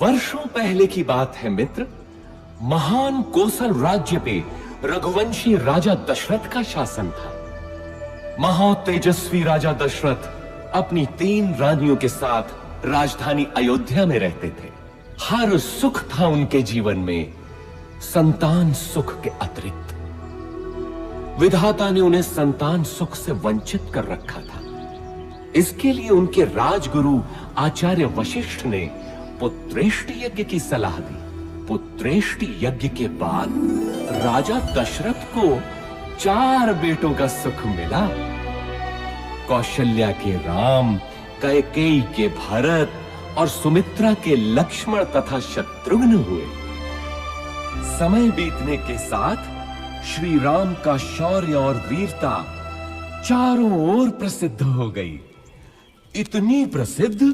वर्षों पहले की बात है मित्र। महान कोसल राज्य पे रघुवंशी राजा दशरथ का शासन था। महातेजस्वी राजा दशरथ अपनी 3 रानियों के साथ राजधानी अयोध्या में रहते थे। हर सुख था उनके जीवन में, संतान सुख के अतिरिक्त। विधाता ने उन्हें संतान सुख से वंचित कर रखा था। इसके लिए उनके राजगुरु आचार्य वशिष्ठ ने पुत्रेष्टि यज्ञ की सलाह दी। पुत्रेष्टि यज्ञ के बाद राजा दशरथ को 4 बेटों का सुख मिला। कौशल्या के राम, कैकेयी के भरत और सुमित्रा के लक्ष्मण तथा शत्रुघ्न हुए। समय बीतने के साथ श्री राम का शौर्य और वीरता चारों ओर प्रसिद्ध हो गई। इतनी प्रसिद्ध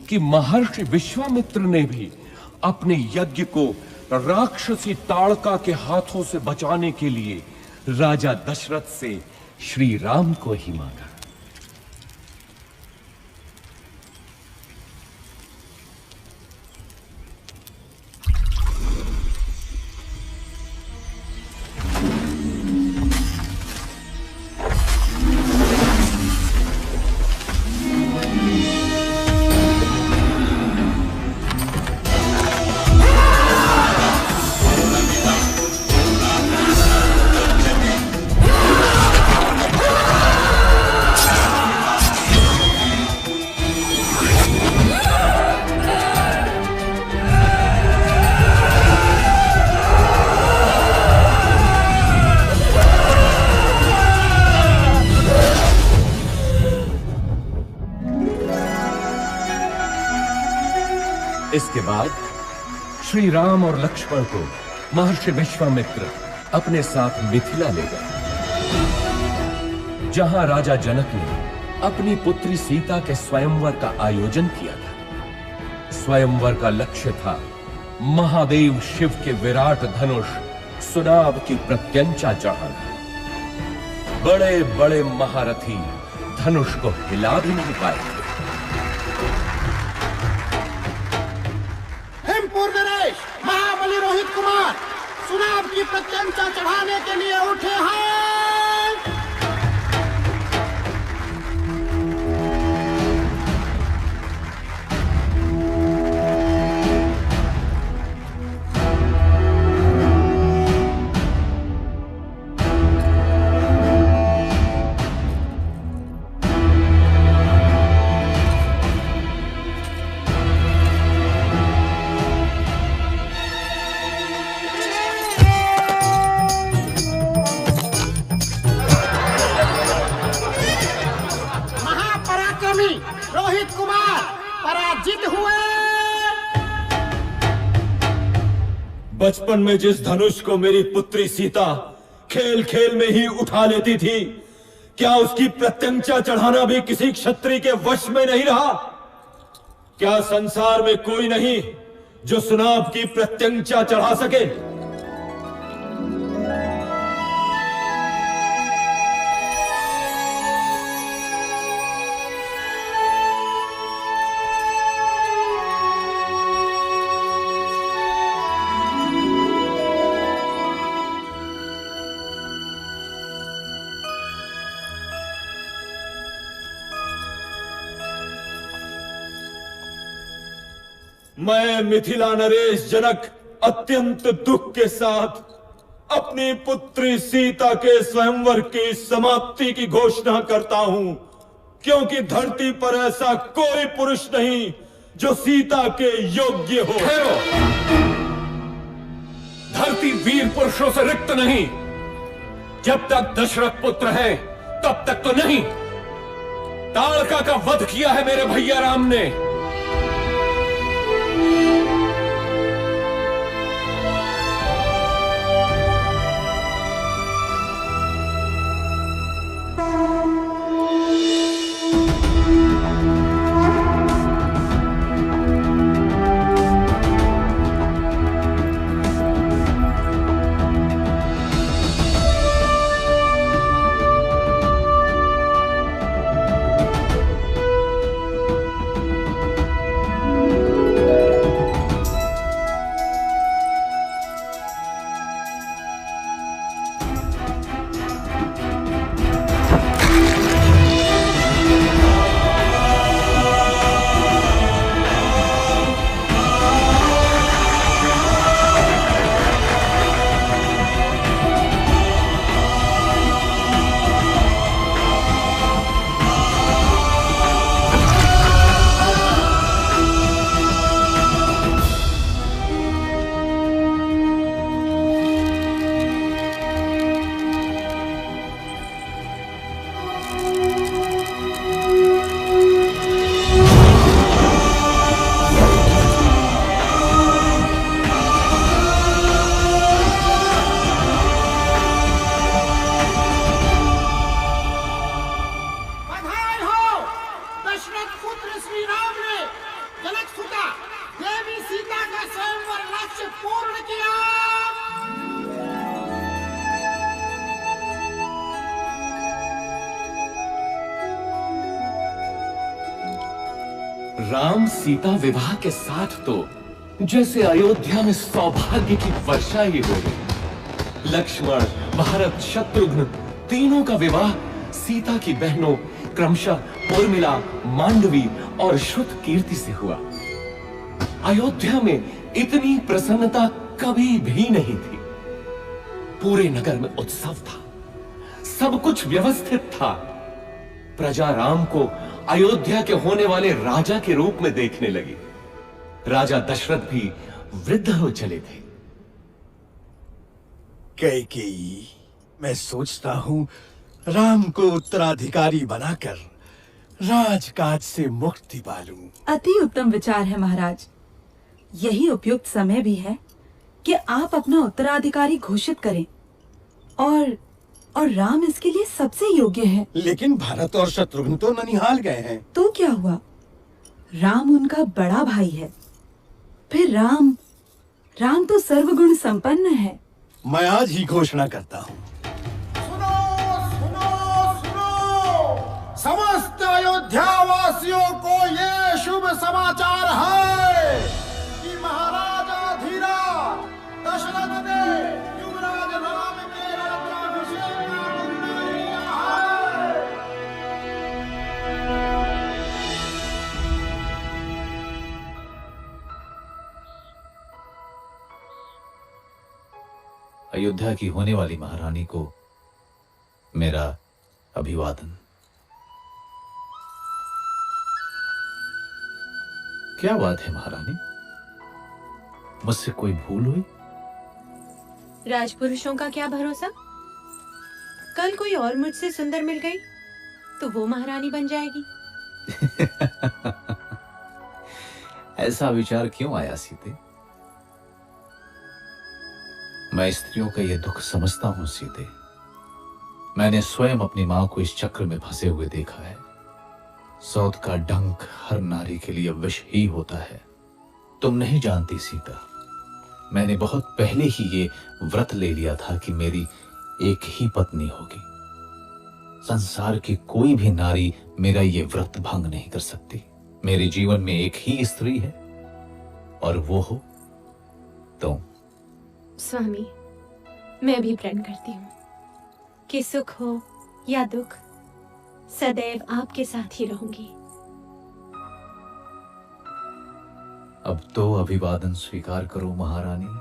कि महर्षि विश्वामित्र ने भी अपने यज्ञ को राक्षसी ताड़का के हाथों से बचाने के लिए राजा दशरथ से श्री राम को ही मांगा। इसके बाद श्री राम और लक्ष्मण को महर्षि विश्वामित्र अपने साथ मिथिला ले गए, जहां राजा जनक ने अपनी पुत्री सीता के स्वयंवर का आयोजन किया था। स्वयंवर का लक्ष्य था महादेव शिव के विराट धनुष सुनाभ की प्रत्यंचा चढ़ाना। बड़े बड़े महारथी धनुष को हिला भी नहीं पाए थे। महाबली रोहित कुमार सुनाभ की प्रत्यंचा चढ़ाने के लिए उठे हैं। रोहित कुमार पराजित हुए। बचपन में जिस धनुष को मेरी पुत्री सीता खेल खेल में ही उठा लेती थी, क्या उसकी प्रत्यंचा चढ़ाना भी किसी क्षत्रिय के वश में नहीं रहा? क्या संसार में कोई नहीं जो सुनाभ की प्रत्यंचा चढ़ा सके? मैं मिथिला नरेश जनक अत्यंत दुख के साथ अपनी पुत्री सीता के स्वयंवर की समाप्ति की घोषणा करता हूं, क्योंकि धरती पर ऐसा कोई पुरुष नहीं जो सीता के योग्य हो। ठहरो, धरती वीर पुरुषों से रिक्त नहीं। जब तक दशरथ पुत्र है तब तक तो नहीं। ताड़का का वध किया है मेरे भैया राम ने। राम सीता विवाह के साथ तो जैसे अयोध्या में सौभाग्य की वर्षा ही हो गई। लक्ष्मण, भरत, शत्रुघ्न तीनों का विवाह सीता की बहनों क्रमशः उर्मिला, मांडवी और श्रुत कीर्ति से हुआ। अयोध्या में इतनी प्रसन्नता कभी भी नहीं थी। पूरे नगर में उत्सव था, सब कुछ व्यवस्थित था। प्रजा राम को अयोध्या के होने वाले राजा के रूप में देखने लगी। राजा दशरथ भी वृद्ध हो चले थे। कैकेयी, मैं सोचता हूँ राम को उत्तराधिकारी बनाकर राजकाज से मुक्ति पालूं। अति उत्तम विचार है महाराज। यही उपयुक्त समय भी है कि आप अपना उत्तराधिकारी घोषित करें और राम इसके लिए सबसे योग्य है। लेकिन भरत और शत्रुघ्न तो ननिहाल गए हैं। तो क्या हुआ? राम उनका बड़ा भाई है। फिर राम तो सर्वगुण संपन्न है। मैं आज ही घोषणा करता हूँ। सुनो सुनो सुनो, समस्त अयोध्या वासियों को ये शुभ समाचार है कि महाराजा धीराज दशरथ ने युवराज राम के राज्याभिषेक का निर्णय लिया है। अयोध्या की होने वाली महारानी को मेरा अभिवादन। क्या बात है महारानी, मुझसे कोई भूल हुई? राजपुरुषों का क्या भरोसा, कल कोई और मुझसे सुंदर मिल गई तो वो महारानी बन जाएगी। ऐसा विचार क्यों आया सीते? मैं स्त्रियों का यह दुख समझता हूं सीते। मैंने स्वयं अपनी मां को इस चक्र में फंसे हुए देखा है। सौत का डंक हर नारी के लिए विष ही होता है। तुम नहीं जानती सीता, मैंने बहुत पहले ही ये व्रत ले लिया था कि मेरी एक ही पत्नी होगी। संसार की कोई भी नारी मेरा ये व्रत भंग नहीं कर सकती। मेरे जीवन में एक ही स्त्री है और वो हो तुम। स्वामी, मैं भी प्रण करती हूँ कि सुख हो या दुख सदैव आपके साथ ही रहूंगी। अब तो अभिवादन स्वीकार करो महारानी।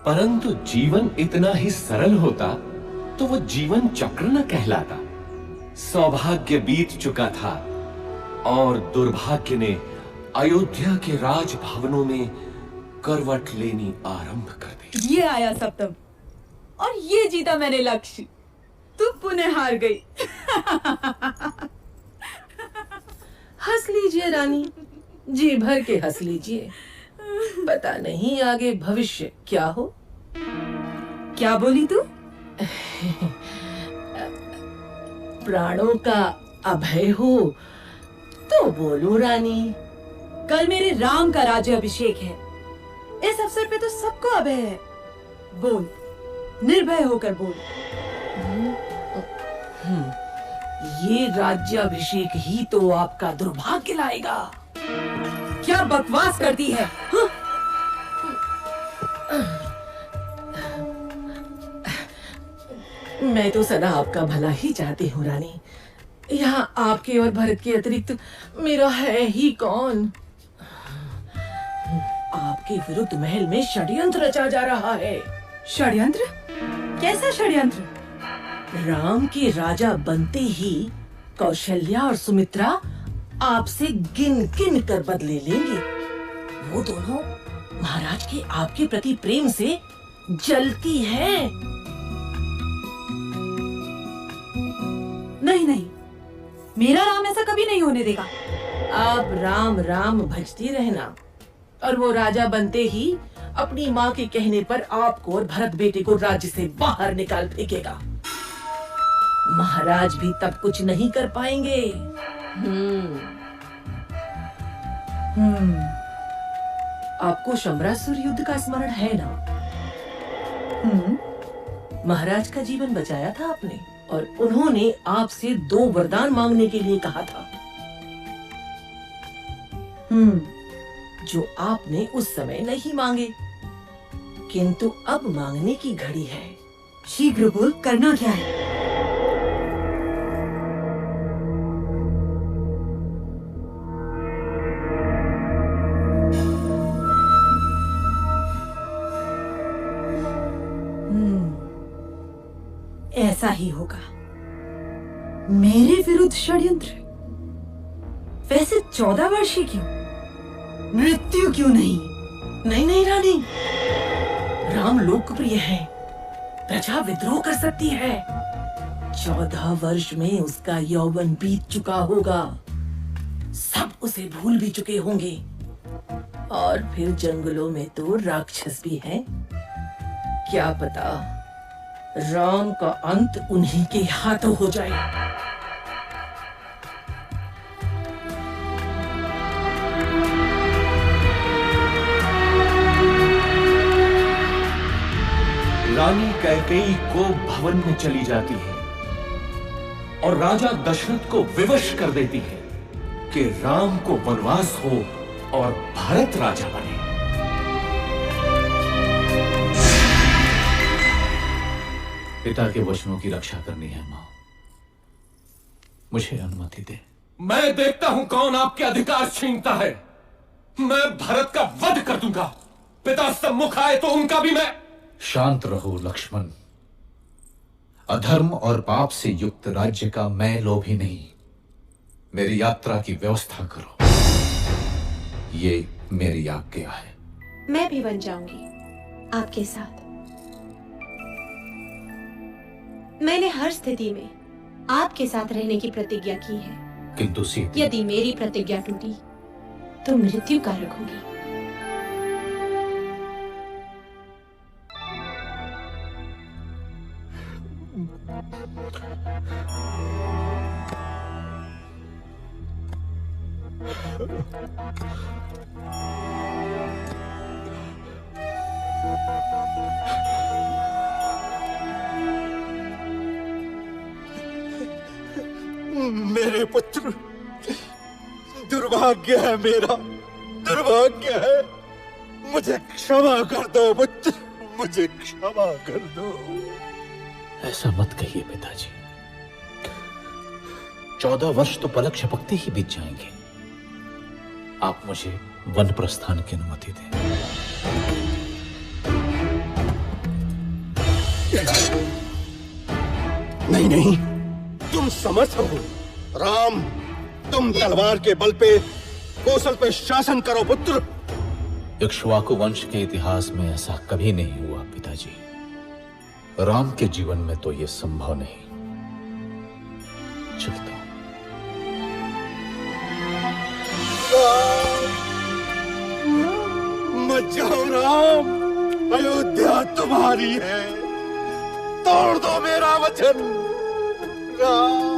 परंतु जीवन इतना ही सरल होता तो वो जीवन चक्र न कहलाता। सौभाग्य बीत चुका था और दुर्भाग्य ने अयोध्या के राजभवनों में करवट लेनी आरंभ कर दी। ये आया सप्तम और ये जीता मैंने लक्ष्य। तू पुनः हार गई। हंस लीजिए रानी, जी भर के हंस लीजिए। पता नहीं आगे भविष्य क्या हो। क्या बोली तू? प्राणों का अभय हो तो बोलूं रानी। कल मेरे राम का राज्य अभिषेक है। इस अवसर पे तो सबको अभय है। बोल, निर्भय होकर बोल। ये राज्याभिषेक ही तो आपका दुर्भाग्य लाएगा। क्या बकवास करती है? हाँ? मैं तो सदा आपका भला ही चाहती हूँ रानी। यहाँ आपके और भरत के अतिरिक्त मेरा है ही कौन। आपके विरुद्ध महल में षड्यंत्र रचा जा रहा है। षड्यंत्र? कैसा षड्यंत्र? राम के राजा बनते ही कौशल्या और सुमित्रा आपसे गिन गिन कर बदले लेंगे। वो दोनों महाराज के आपके प्रति प्रेम से जलती हैं। नहीं नहीं, मेरा राम ऐसा कभी नहीं होने देगा। आप राम राम भजती रहना और वो राजा बनते ही अपनी माँ के कहने पर आपको और भरत बेटे को राज्य से बाहर निकाल फेंकेगा। महाराज भी तब कुछ नहीं कर पाएंगे। आपको शंबरासुर युद्ध का स्मरण है ना? महाराज का जीवन बचाया था आपने और उन्होंने आपसे 2 वरदान मांगने के लिए कहा था, जो आपने उस समय नहीं मांगे, किंतु अब मांगने की घड़ी है। शीघ्र बोल, करना क्या है? ऐसा ही होगा। मेरे विरुद्ध षड्यंत्र? वैसे 14 वर्षीय क्यों? मृत्यु क्यों नहीं? नहीं नहीं रानी, राम लोकप्रिय है, प्रजा विद्रोह कर सकती है। 14 वर्ष में उसका यौवन बीत चुका होगा, सब उसे भूल भी चुके होंगे। और फिर जंगलों में तो राक्षस भी हैं। क्या पता राम का अंत उन्हीं के हाथों हो जाए। रानी कैकेयी को भवन में चली जाती है और राजा दशरथ को विवश कर देती है कि राम को वनवास हो और भरत राजा बने। पिता के वचनों की रक्षा करनी है मां, मुझे अनुमति दे। मैं देखता हूं कौन आपके अधिकार छीनता है। मैं भरत का वध कर दूंगा। पिता सम्मुख आए तो उनका भी मैं। शांत रहो लक्ष्मण, अधर्म और पाप से युक्त राज्य का मैं लोभी नहीं। मेरी यात्रा की व्यवस्था करो, ये मेरी आज्ञा है। मैं भी बन जाऊंगी आपके साथ। मैंने हर स्थिति में आपके साथ रहने की प्रतिज्ञा की है, किंतु सीता, यदि मेरी प्रतिज्ञा टूटी तो मृत्यु कारक होगी। मेरे पुत्र, दुर्भाग्य है मेरा, दुर्भाग्य है। मुझे क्षमा कर दो पुत्र, मुझे क्षमा कर दो। ऐसा मत कहिए पिताजी। 14 वर्ष तो पलक झपकते ही बीत जाएंगे। आप मुझे वन प्रस्थान की अनुमति दें। नहीं नहीं, तुम समर्थ हो। राम, तुम तलवार के बल पे कौशल पे शासन करो पुत्र। इक्ष्वाकु वंश के इतिहास में ऐसा कभी नहीं हुआ पिताजी। राम के जीवन में तो यह संभव नहीं। चलता मत जाओ राम, अयोध्या तुम्हारी है। तोड़ दो मेरा वचन राम।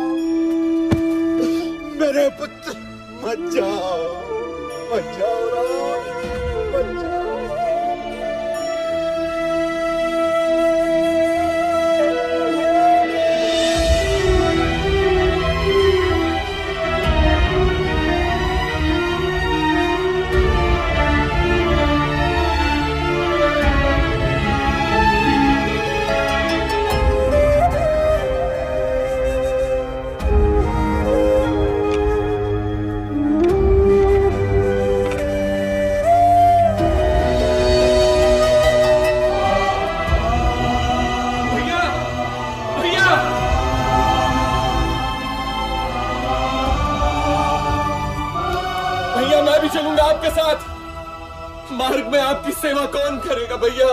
मेरे पुत्र, मत जाओ, मत जाओ राम, मत जाओ। चलूंगा आपके साथ। मार्ग में आपकी सेवा कौन करेगा भैया?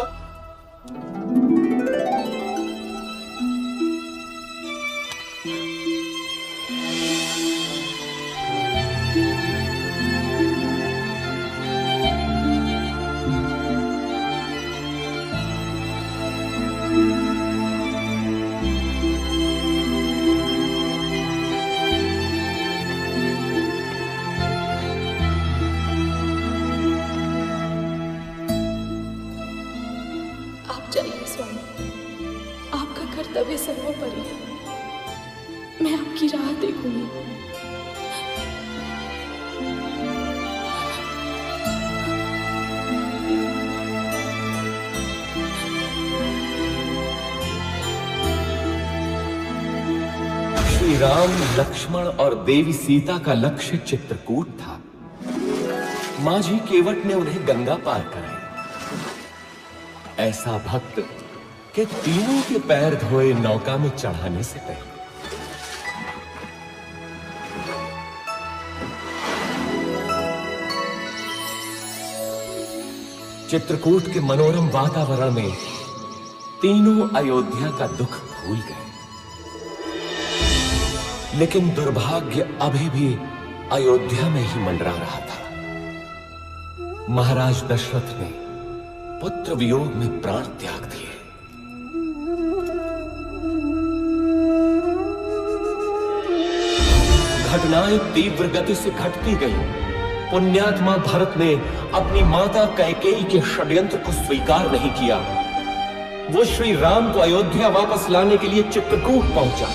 जाइए स्वामी, आपका कर्तव्य सर्वोपरि है। मैं आपकी राह देखूंगी। श्री राम, लक्ष्मण और देवी सीता का लक्ष्य चित्रकूट था। माझी केवट ने उन्हें गंगा पार कराई। ऐसा भक्त कि तीनों के पैर धोए नौका में चढ़ाने से पहले। चित्रकूट के मनोरम वातावरण में तीनों अयोध्या का दुख भूल गए। लेकिन दुर्भाग्य अभी भी अयोध्या में ही मंडरा रहा था। महाराज दशरथ ने पुत्र वियोग में प्राण त्याग दिए। घटनाएं तीव्र गति से घटती गईं। पुण्यात्मा भरत ने अपनी माता कैकेयी के षड्यंत्र को स्वीकार नहीं किया। वो श्री राम को अयोध्या वापस लाने के लिए चित्रकूट पहुंचा।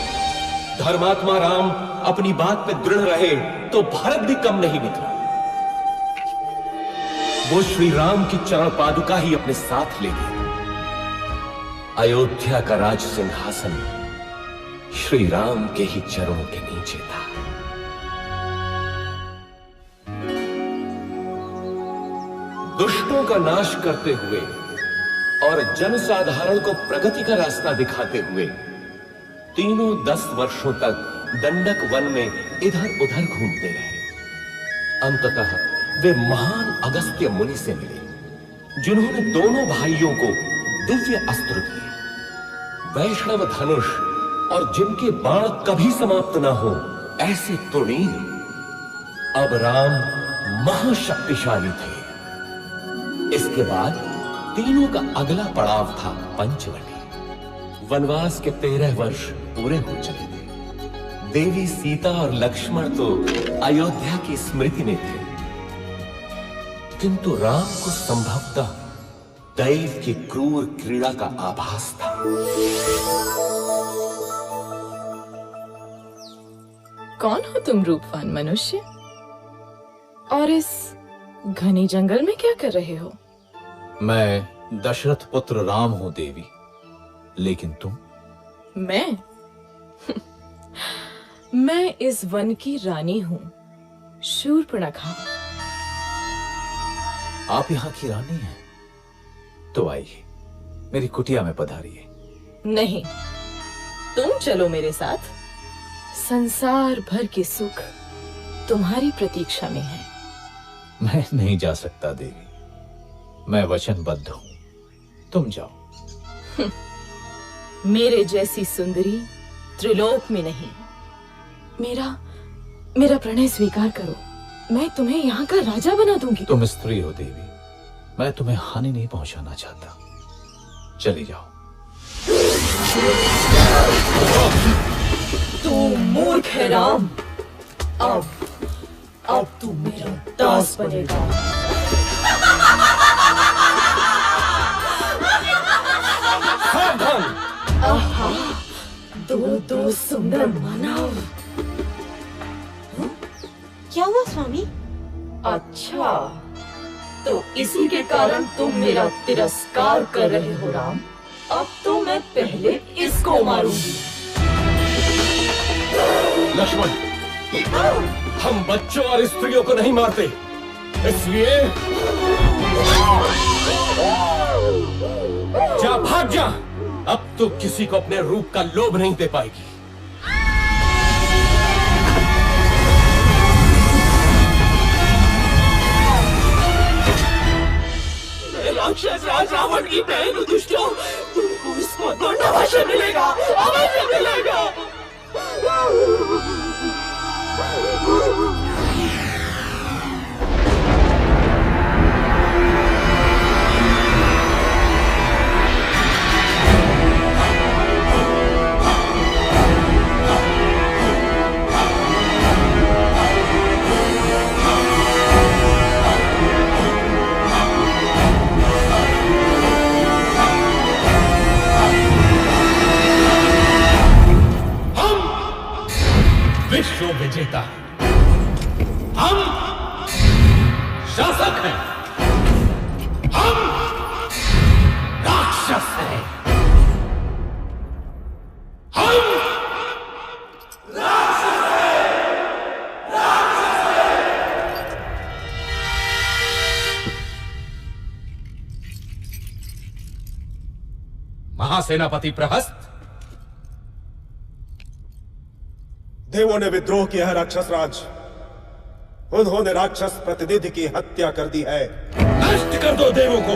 धर्मात्मा राम अपनी बात पे दृढ़ रहे तो भरत भी कम नहीं निकला। वो श्री राम की चरण पादुका ही अपने साथ ले गए। अयोध्या का राज सिंहासन श्री राम के ही चरणों के नीचे था। दुष्टों का नाश करते हुए और जनसाधारण को प्रगति का रास्ता दिखाते हुए तीनों 10 वर्षों तक दंडक वन में इधर उधर घूमते रहे। अंततः वे महान अगस्त्य मुनि से मिले, जिन्होंने दोनों भाइयों को दिव्य अस्त्र दिए, वैष्णव धनुष, और जिनके बाण कभी समाप्त ना हो ऐसे तुणीर। अब राम महाशक्तिशाली थे। इसके बाद तीनों का अगला पड़ाव था पंचवटी। वनवास के 13 वर्ष पूरे हो चले थे। देवी सीता और लक्ष्मण तो अयोध्या की स्मृति में थे, किंतु राम को संभवतः दैव की क्रूर क्रीड़ा का आभास था। कौन हो तुम रूपवान मनुष्य? और इस घने जंगल में क्या कर रहे हो? मैं दशरथ पुत्र राम हूं देवी, लेकिन तुम? मैं मैं इस वन की रानी हूं, शूर्पणखा। आप यहाँ की रानी हैं? तो आइए, मेरी कुटिया में पधारिए। नहीं, तुम चलो मेरे साथ। संसार भर के सुख तुम्हारी प्रतीक्षा में है। मैं नहीं जा सकता देवी, मैं वचनबद्ध हूं। तुम जाओ। मेरे जैसी सुंदरी त्रिलोक में नहीं। मेरा प्रणय स्वीकार करो, मैं तुम्हें यहाँ का राजा बना दूंगी। तुम स्त्री हो देवी, मैं तुम्हें हानि नहीं पहुंचाना चाहता। चली जाओ। तू मूर्ख है राम। अब तू मेरा दास बनेगा। आहा, दो सुंदर मानव। क्या हुआ स्वामी? अच्छा, तो इसी के कारण तुम मेरा तिरस्कार कर रहे हो राम। अब तो मैं पहले इसको मारूंगी। लक्ष्मण, हम बच्चों और स्त्रियों को नहीं मारते, इसलिए जा, भाग जा। अब तो किसी को अपने रूप का लोभ नहीं दे पाएगी। राक्षस राज रावण की बहन दुष्टों, तुमको इसको दंड अवश्य मिलेगा, अवश्य मिलेगा। विश्व विजेता है, हम शासक हैं, हम राक्षस हैं, हम महासेनापति प्रहस्त, देवों ने विद्रोह किया है राक्षस राज। उन्होंने राक्षस प्रतिनिधि की हत्या कर दी है। नष्ट कर दो देवों को।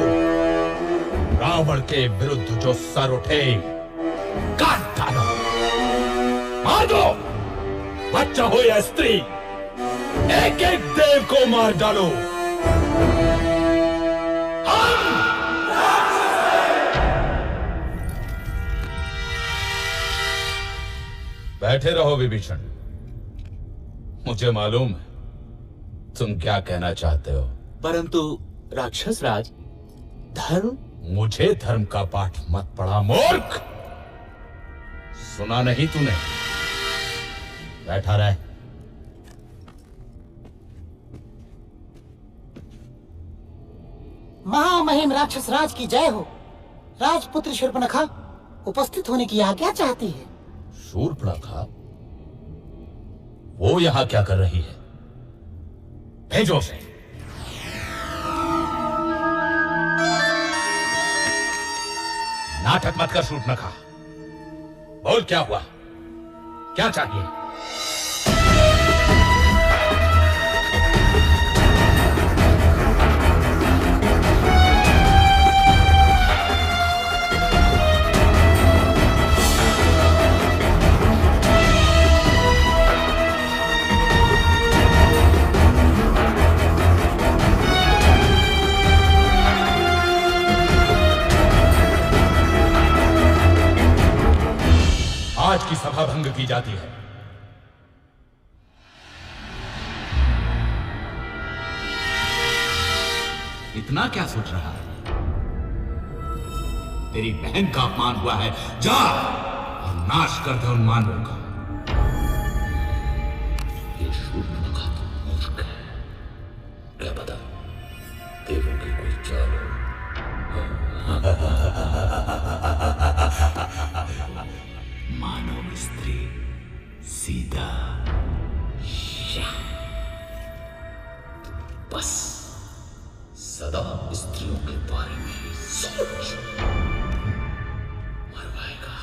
रावण के विरुद्ध जो सर उठे काट डालो, मार दो, बच्चा हो या स्त्री, एक एक देव को मार डालो। बैठे रहो विभीषण, मुझे मालूम है तुम क्या कहना चाहते हो। परंतु राक्षस राज, धर्म। मुझे धर्म का पाठ मत पढ़ा मूर्ख। सुना नहीं तूने? बैठा रहे। महामहिम राक्षस राज की जय हो। राजपुत्र शूर्पणखा उपस्थित होने की आज्ञा चाहती है। शूर्पणखा? वो यहां क्या कर रही है? भेजो उसे। नाटक मत कर शूर्पणखा, बोल क्या हुआ, क्या चाहिए? आज की सभा भंग की जाती है। इतना क्या सोच रहा है? तेरी बहन का अपमान हुआ है, जा और नाश कर दे उन मानवों का। ये शूर्पणखा तो मूर्ख है, क्या पता देवों की कोई चाल हो। मानव स्त्री सीता, बस सदा स्त्रियों के बारे में ही सोच। मरवाएगा,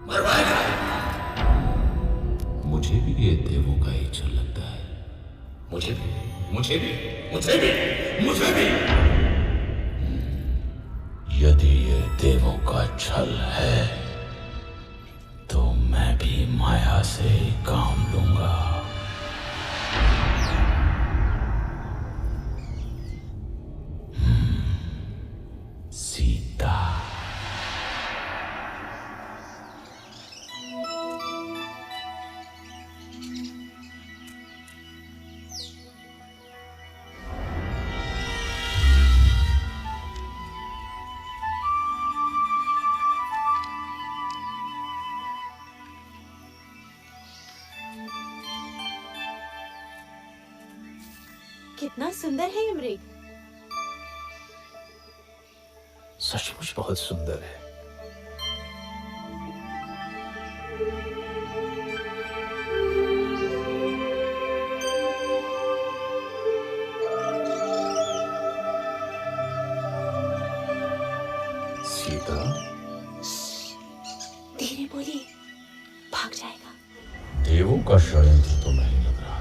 मरवाएगा। मुझे भी ये देवों का ही छल लगता है। मुझे भी, मुझे भी, मुझे भी, मुझे भी। यदि ये देवों का छल है तो मैं भी माया से ही काम लूंगा। सीता। कितना सुंदर है ये मृग। सचमुच बहुत सुंदर है। सीता, धीरे बोलिए, भाग जाएगा। देवों का षड्यंत्र तो नहीं लग रहा,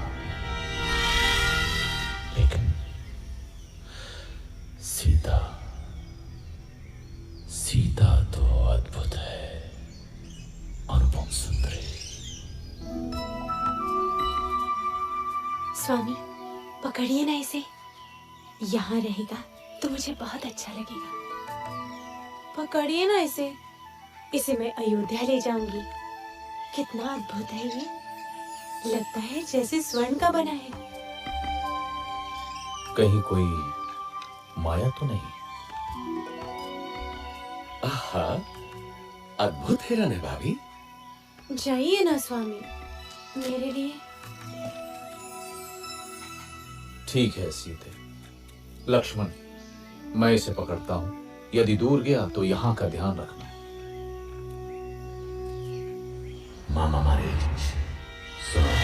लेकिन सीता, सीता तो अद्भुत है, अनुपम सुंदरी। स्वामी, पकड़िए ना इसे, यहाँ रहेगा तो मुझे बहुत अच्छा लगेगा। पकड़िए ना इसे, इसे मैं अयोध्या ले जाऊंगी। कितना अद्भुत है ये, लगता है जैसे स्वर्ण का बना है। कहीं कोई माया तो नहीं? आहा, अद्भुत है रानी भाभी। जाइए ना स्वामी, मेरे लिए? ठीक है सीते। लक्ष्मण, मैं इसे पकड़ता हूं। यदि दूर गया तो यहां का ध्यान रखना। मामा मारे सुनो।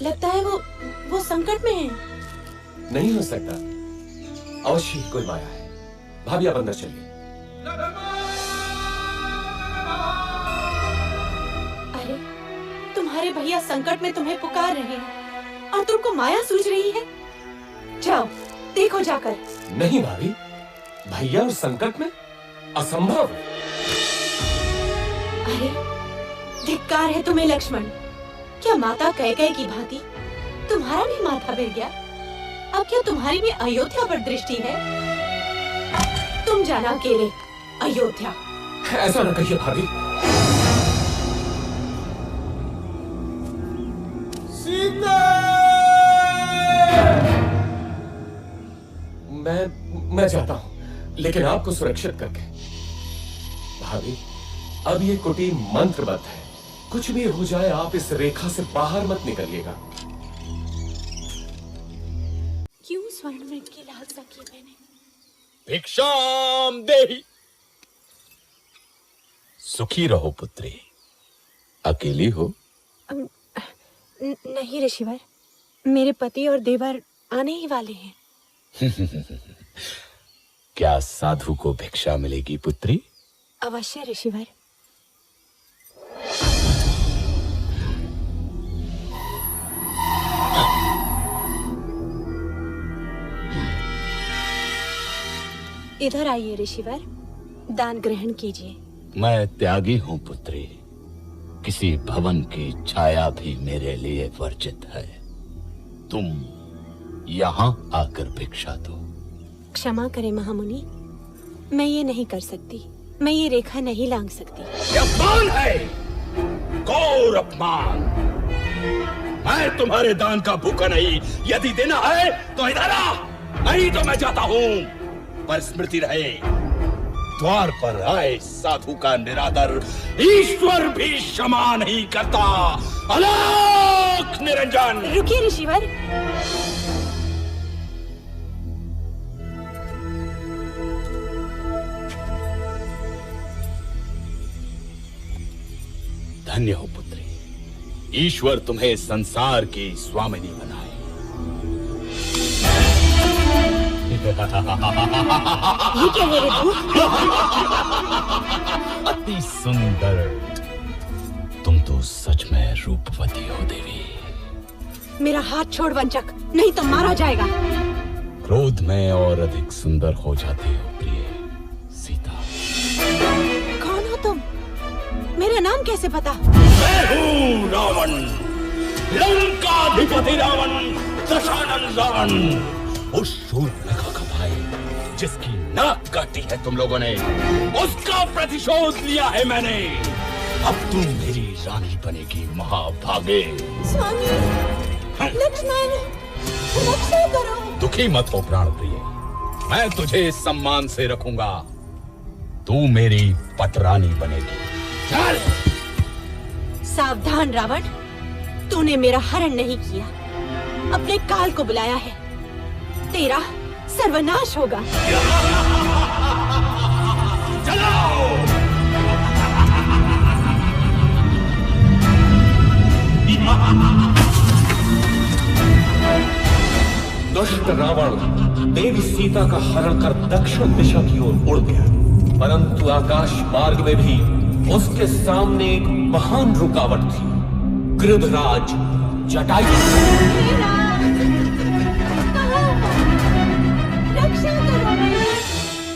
लगता है वो संकट में है। नहीं हो सकता, अवश्य ही कोई माया है। भाभी आप अंदर चलिए। अरे तुम्हारे भैया संकट में तुम्हें पुकार रहे हैं और तुमको माया सूझ रही है। जाओ देखो जाकर। नहीं भाभी, भैया उस संकट में असंभव। अरे धिक्कार है तुम्हें लक्ष्मण। क्या माता कैकेयी की भांति तुम्हारा भी माथा फिर गया? अब क्या तुम्हारी भी अयोध्या पर दृष्टि है? तुम जाना अकेले अयोध्या। ऐसा न कहिए भाभी। सीता! मैं जाता हूं, लेकिन आपको सुरक्षित करके। भाभी, अब ये कुटीर मंत्रबद्ध है। कुछ भी हो जाए आप इस रेखा से बाहर मत निकलिएगा। क्यों स्वर्ण मृग की लालसा की मैंने? भिक्षाम देहि। सुखी रहो पुत्री। अकेली हो? नहीं ऋषिवर, मेरे पति और देवर आने ही वाले हैं। क्या साधु को भिक्षा मिलेगी पुत्री? अवश्य ऋषिवर। इधर आइए ऋषिवर, दान ग्रहण कीजिए। मैं त्यागी हूं पुत्री। किसी भवन की छाया भी मेरे लिए वर्जित है। तुम यहाँ आकर भिक्षा दो। क्षमा करें महामुनि, मैं ये नहीं कर सकती। मैं ये रेखा नहीं लांघ सकती। ये अपमान है, घोर अपमान। मैं तुम्हारे दान का भूखा नहीं। यदि देना है तो इधर आ, नहीं तो मैं जाता हूँ। पर स्मृति रहे, द्वार पर आए साधु का निरादर ईश्वर भी क्षमा नहीं करता। अलौक निरंजन। रुकिए ऋषिवर। धन्य हो पुत्री, ईश्वर तुम्हें संसार की स्वामिनी बनाए। ये क्या है रे तू? अति सुंदर। तुम तो सच में रूपवती हो देवी। मेरा हाथ छोड़ वंचक, नहीं तो मारा जाएगा। क्रोध में और अधिक सुंदर हो जाती हो प्रिय सीता। कौन हो तुम? मेरा नाम कैसे पता? मैं हूँ रावण, लंकाधिपति रावण, दशानन रावण। उस शूर्पणखा का भाई जिसकी नाक काटी है तुम लोगों ने, उसका प्रतिशोध लिया है मैंने। अब तुम मेरी रानी बनेगी महाभागे। स्वामी, लक्ष्मण, रक्षा करो। दुखी मत हो प्राण प्रिय, मैं तुझे सम्मान से रखूंगा। तू मेरी पटरानी बनेगी। चल। सावधान रावण, तूने मेरा हरण नहीं किया, अपने काल को बुलाया है। तेरा सर्वनाश होगा। दुष्ट रावण देवी सीता का हरण कर दक्षिण दिशा की ओर उड़ गया, परंतु आकाश मार्ग में भी उसके सामने एक महान रुकावट थी, गृधराज जटायु।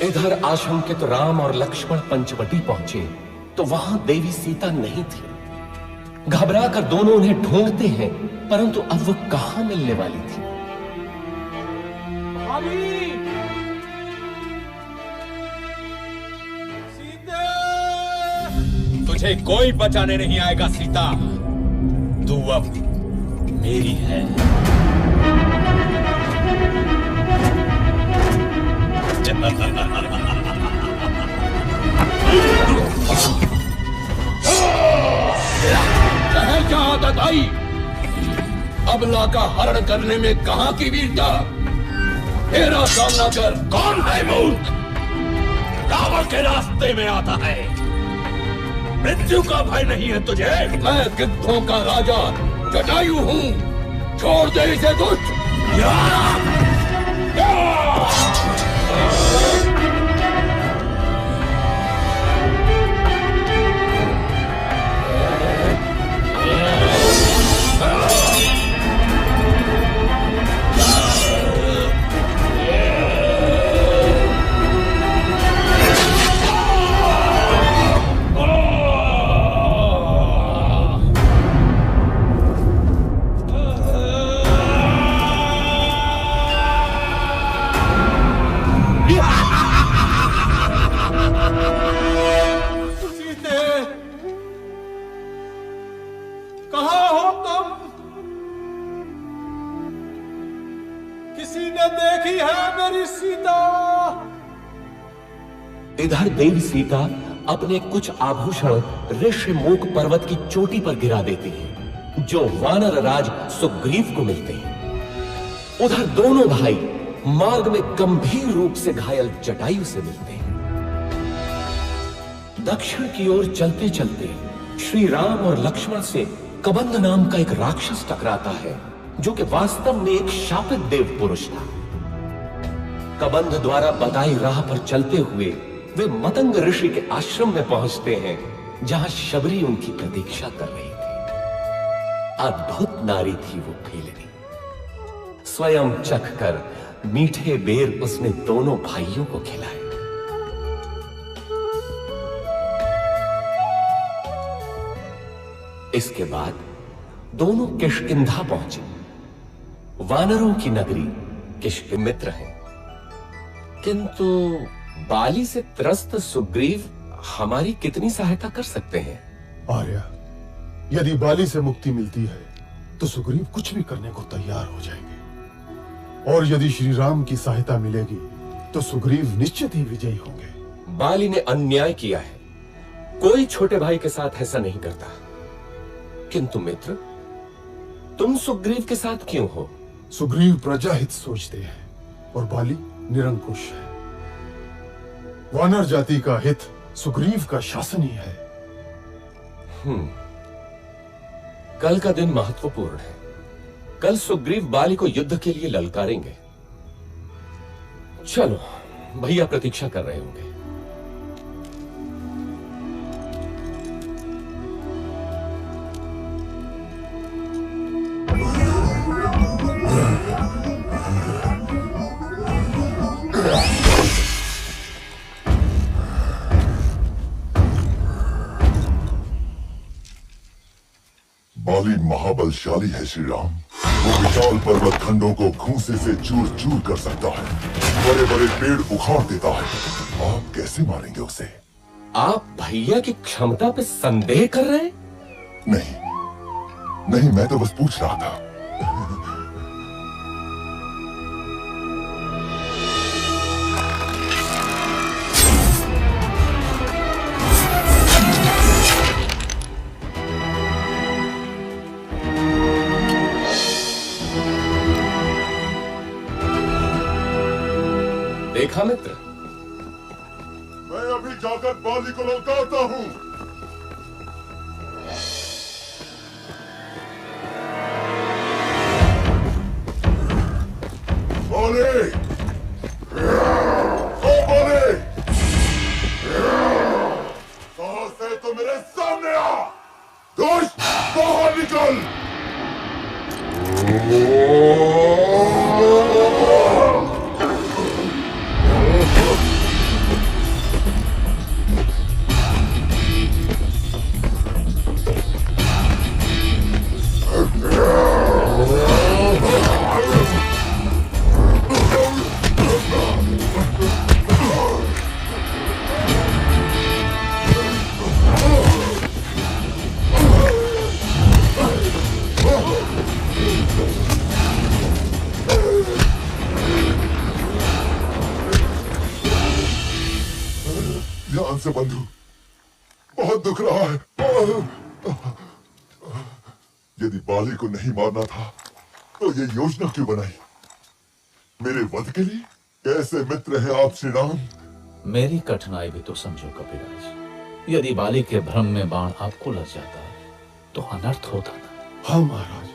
इधर आशंकित राम और लक्ष्मण पंचवटी पहुंचे तो वहां देवी सीता नहीं थी। घबरा कर दोनों उन्हें ढूंढते हैं, परंतु अब वो कहां मिलने वाली थी। तुझे कोई बचाने नहीं आएगा सीता, तू अब मेरी है। जहां तक आई, अबला का हरण करने में कहां की वीरता? तेरा सामना कर। कौन है मूर्ख? रावण के रास्ते में आता है। मृत्यु का भय नहीं है तुझे? मैं गिद्धों का राजा जटायु हूं, छोड़ दे इसे दुष्ट। इधर देवी सीता अपने कुछ आभूषण ऋषिमुख पर्वत की चोटी पर गिरा देती है, जो वानर राज सुग्रीव को मिलते हैं। उधर दोनों भाई मार्ग में गंभीर रूप से घायल जटायु से मिलते हैं। दक्षिण की ओर चलते चलते श्री राम और लक्ष्मण से कबंध नाम का एक राक्षस टकराता है, जो कि वास्तव में एक शापित देव पुरुष था। कबंध द्वारा बताई राह पर चलते हुए वे मतंग ऋषि के आश्रम में पहुंचते हैं, जहां शबरी उनकी प्रतीक्षा कर रही थी। अद्भुत नारी थी वो फेलनी। स्वयं चख कर मीठे बेर उसने दोनों भाइयों को खिलाए। इसके बाद दोनों किष्किंधा पहुंचे। वानरों की नगरी किष्किमित्र है, किंतु बाली से त्रस्त सुग्रीव हमारी कितनी सहायता कर सकते हैं? आर्या, यदि बाली से मुक्ति मिलती है तो सुग्रीव कुछ भी करने को तैयार हो जाएंगे, और यदि श्री राम की सहायता मिलेगी तो सुग्रीव निश्चित ही विजयी होंगे। बाली ने अन्याय किया है, कोई छोटे भाई के साथ ऐसा नहीं करता। किंतु मित्र, तुम सुग्रीव के साथ क्यों हो? सुग्रीव प्रजाहित सोचते हैं और बाली निरंकुश है। वानर जाति का हित सुग्रीव का शासन ही है। कल का दिन महत्वपूर्ण है। कल सुग्रीव बाली को युद्ध के लिए ललकारेंगे। चलो, भैया प्रतीक्षा कर रहे होंगे। बाली महाबलशाली है श्री राम। वो विशाल पर्वत खंडों को खूंसे से चूर चूर कर सकता है, बड़े बड़े पेड़ उखाड़ देता है। आप कैसे मारेंगे उसे? आप भैया की क्षमता पे संदेह कर रहे हैं? नहीं, मैं तो बस पूछ रहा था। देखा मित्र, मैं अभी जाकर बाली को लौटाता हूं। बाली, ओ बाली, कहां से तो मेरे सामने आ, दुष्ट बाहर निकल। ध्यान से बंधु, बहुत दुख रहा है। यदि बाली को नहीं मारना था तो ये योजना क्यों बनाई? मेरे वध के लिए? कैसे मित्र हैं आप श्री राम? मेरी कठिनाई भी तो समझो कपिराज। यदि बाली के भ्रम में बाण आपको लग जाता तो अनर्थ होता ना। हाँ महाराज,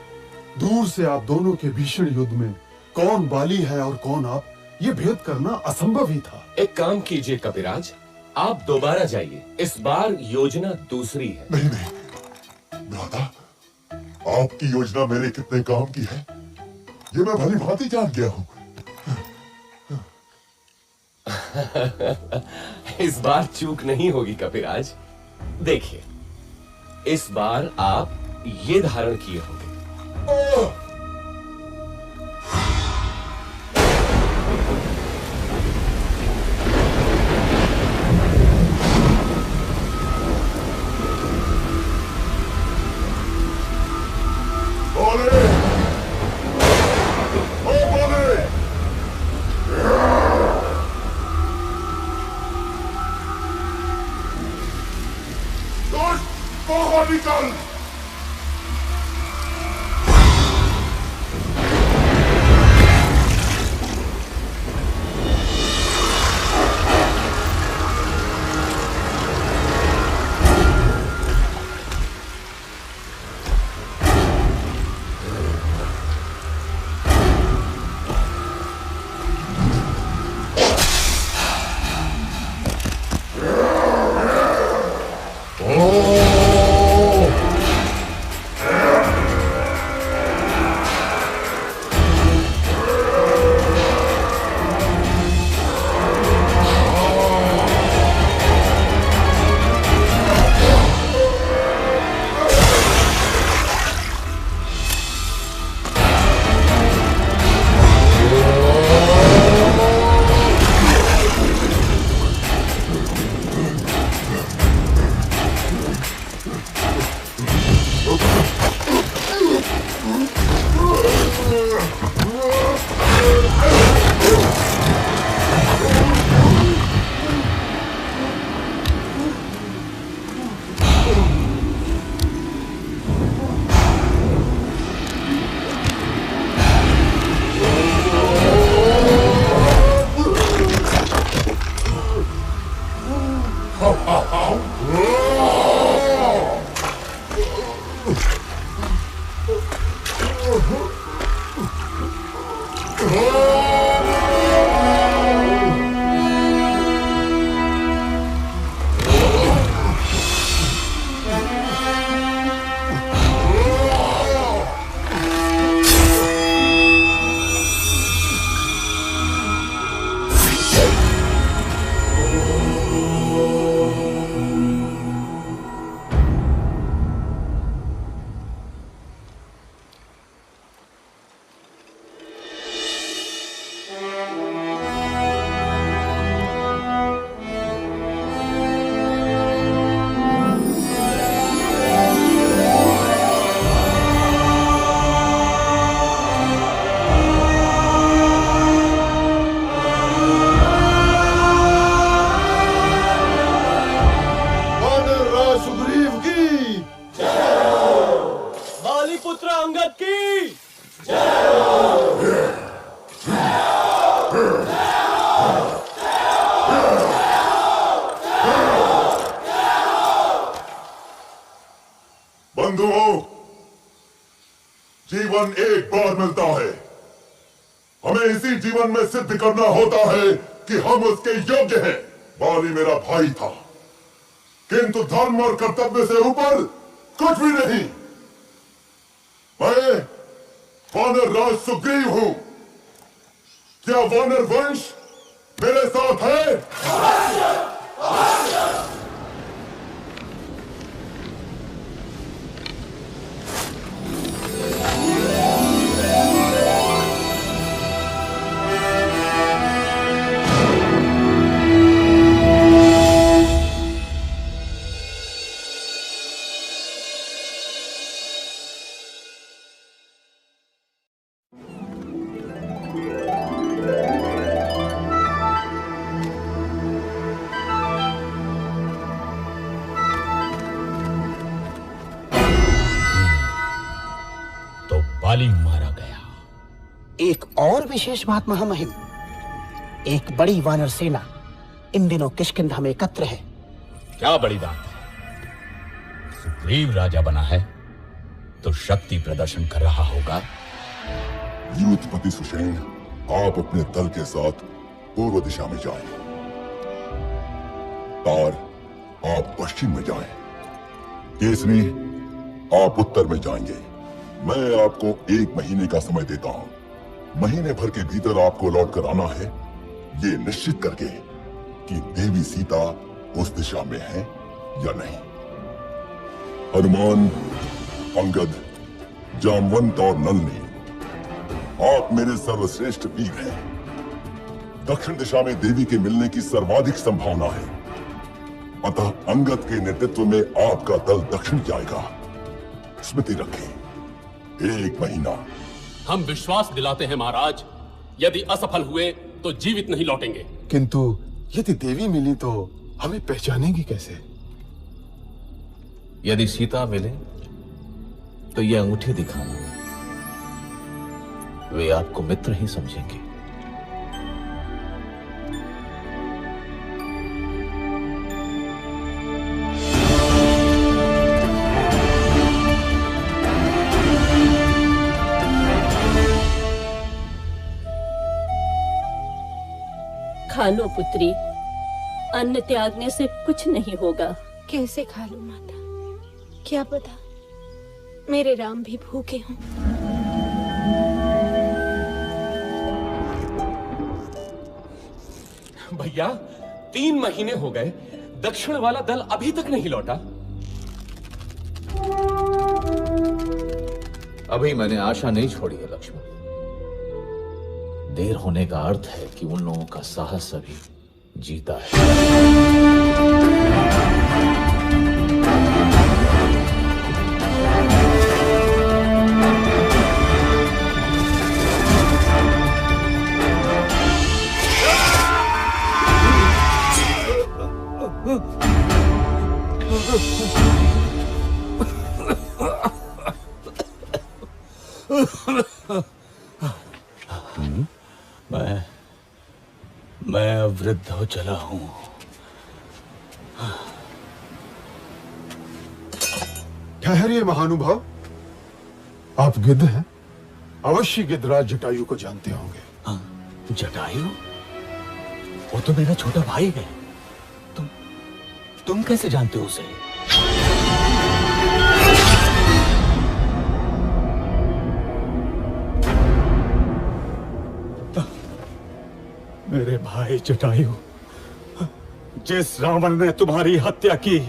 दूर से आप दोनों के भीषण युद्ध में कौन बाली है और कौन आप, ये भेद करना असंभव ही था। एक काम कीजिए कपिराज, आप दोबारा जाइए। इस बार योजना दूसरी है। नहीं नहीं भ्राता, आपकी योजना मेरे कितने काम की है ये मैं भली भांति जान गया हूं। इस बार चूक नहीं होगी कपिराज। देखिए, इस बार आप ये धारण किए होंगे। निकल। जीवन एक बार मिलता है। हमें इसी जीवन में सिद्ध करना होता है कि हम उसके योग्य हैं। बाली मेरा भाई था, किंतु धर्म और कर्तव्य से ऊपर कुछ भी नहीं। मैं वानर राज सुग्रीव हूं। क्या वानर वंश मेरे साथ है? बाली मारा गया। एक और विशेष बात महामहिम, एक बड़ी वानर सेना इन दिनों किष्किंधा में एकत्र है। क्या बड़ी बात है? सुग्रीव राजा बना है तो शक्ति प्रदर्शन कर रहा होगा। यूथपति सुषेण, आप अपने दल के साथ पूर्व दिशा में जाएं। तार, आप पश्चिम में जाएं। केसरी, आप उत्तर में जाएंगे। मैं आपको 1 महीने का समय देता हूं। महीने भर के भीतर आपको लौट कर आना है, ये निश्चित करके कि देवी सीता उस दिशा में है या नहीं। हनुमान, अंगद, जामवंत और नलनी, आप मेरे सर्वश्रेष्ठ वीर हैं। दक्षिण दिशा में देवी के मिलने की सर्वाधिक संभावना है, अतः अंगद के नेतृत्व में आपका दल दक्षिण जाएगा। स्मृति रखें, 1 महीना। हम विश्वास दिलाते हैं महाराज, यदि असफल हुए तो जीवित नहीं लौटेंगे। किंतु यदि देवी मिली तो हमें पहचानेंगी कैसे? यदि सीता मिले तो ये अंगूठी दिखाना, वे आपको मित्र ही समझेंगे। खा लो पुत्री, अन्न त्यागने से कुछ नहीं होगा। कैसे खा लूं माता? क्या पता मेरे राम भी भूखे हों। भैया, 3 महीने हो गए, दक्षिण वाला दल अभी तक नहीं लौटा। अभी मैंने आशा नहीं छोड़ी है लक्ष्मण। देर होने का अर्थ है कि उन लोगों का साहस अभी जीता है। मैं वृद्ध हो चला हूं। ठहरिए महानुभाव, आप गिद्ध हैं, अवश्य गिद्धराज जटायु को जानते होंगे। जटायु? वो तो मेरा छोटा भाई है। तुम कैसे जानते हो उसे? मेरे भाई जटायु, जिस रावण ने तुम्हारी हत्या की,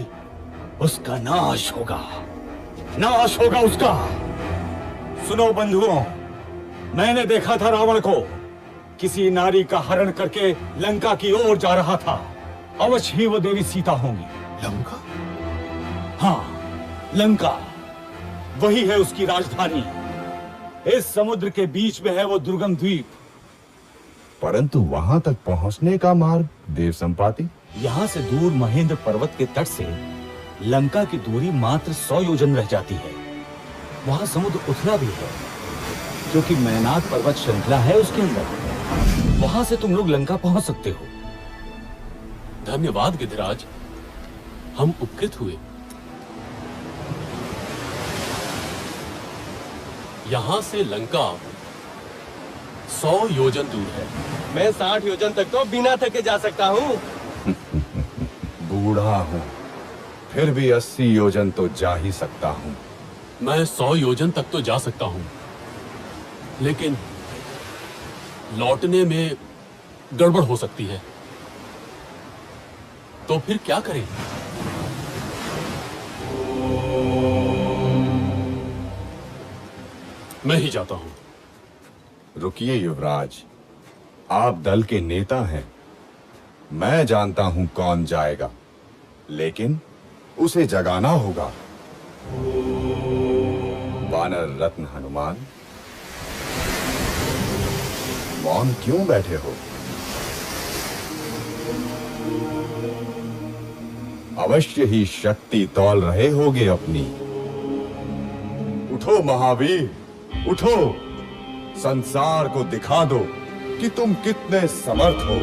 उसका नाश होगा, नाश होगा उसका। सुनो बंधुओं, मैंने देखा था रावण को किसी नारी का हरण करके लंका की ओर जा रहा था। अवश्य ही वो देवी सीता होंगी। लंका? हाँ, लंका, वही है उसकी राजधानी। इस समुद्र के बीच में है वो दुर्गम द्वीप। परंतु वहां तक पहुंचने का मार्ग देव संपाति? यहाँ से दूर महेंद्र पर्वत के तट से लंका की दूरी मात्र 100 योजन रह जाती है। वहां समुद्र उथला भी है, क्योंकि मैनाक पर्वत श्रृंखला है उसके अंदर। वहां से तुम लोग लंका पहुंच सकते हो। धन्यवाद गिद्धराज, हम उपकृत हुए। यहाँ से लंका 100 योजन दूर है। मैं 60 योजन तक तो बिना थके जा सकता हूँ। बूढ़ा हूँ, फिर भी 80 योजन तो जा ही सकता हूँ। मैं 100 योजन तक तो जा सकता हूँ, लेकिन लौटने में गड़बड़ हो सकती है। तो फिर क्या करें? मैं ही जाता हूं। रुकिए युवराज, आप दल के नेता हैं। मैं जानता हूं कौन जाएगा, लेकिन उसे जगाना होगा। वानर रत्न हनुमान, मौन क्यों बैठे हो? अवश्य ही शक्ति तौल रहे होगे अपनी। उठो महावीर, उठो, संसार को दिखा दो कि तुम कितने समर्थ हो।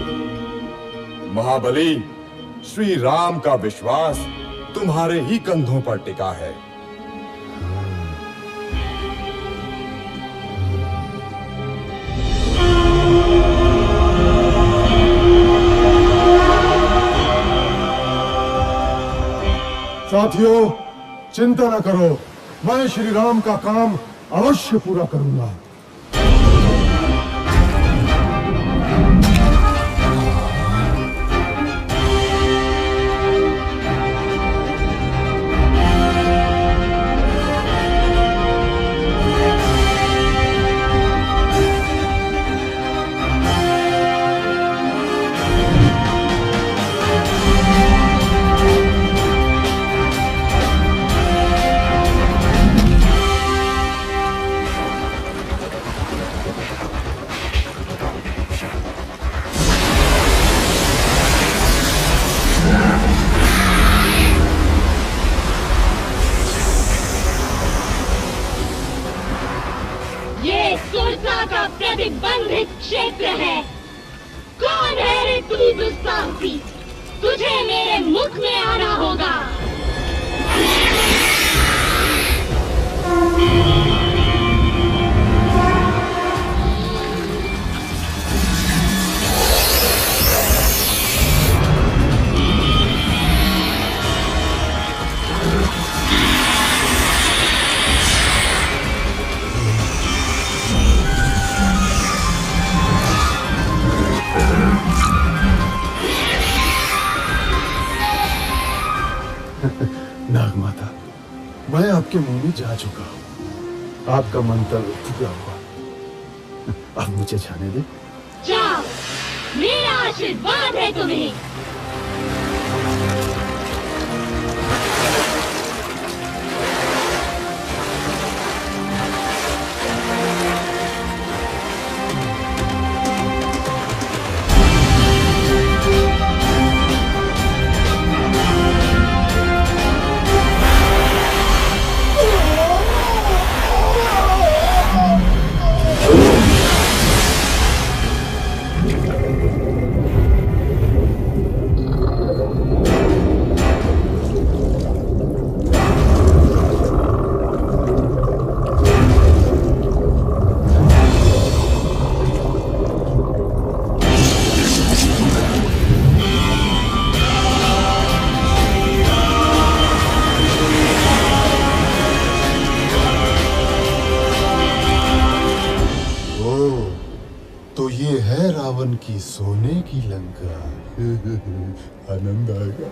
महाबली, श्री राम का विश्वास तुम्हारे ही कंधों पर टिका है। साथियों, चिंता न करो, मैं श्री राम का काम अवश्य पूरा करूंगा। प्रतिबंधित क्षेत्र है। कौन है रे तू दुस्साहसी? तुझे मेरे मुख में आना होगा। नागमाता, मैं आपके मुंह में जा चुका हूँ। आपका मंतव्य पूरा हुआ। अब मुझे जाने दे। जाओ, मेरा आशीर्वाद है तुम्हें। रावण की सोने की लंका। आनंद आएगा।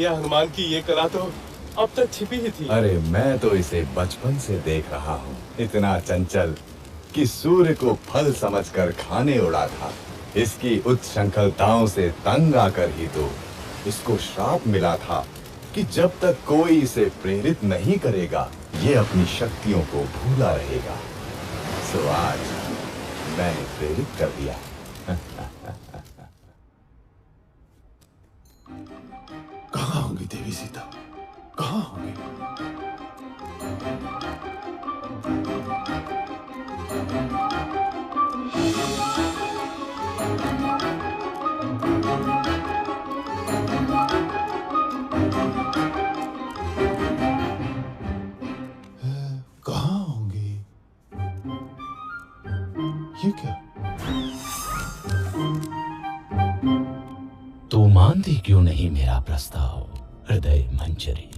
भैया हनुमान की ये कला तो अब तक छिपी ही थी। अरे मैं तो इसे बचपन से देख रहा हूँ, इतना चंचल कि सूर्य को फल समझकर खाने उड़ा था। इसकी उच्छृंखलताओं से तंग आकर ही तो इसको श्राप मिला था कि जब तक कोई इसे प्रेरित नहीं करेगा ये अपनी शक्तियों को भूला रहेगा। सो आज मैंने प्रेरित कर दिया। कहाँ होंगी देवी सीता, कहाँ होंगी? कहाँ होंगी? ये क्या? तू मानती क्यों नहीं मेरा प्रस्ताव हृदय मंजरी?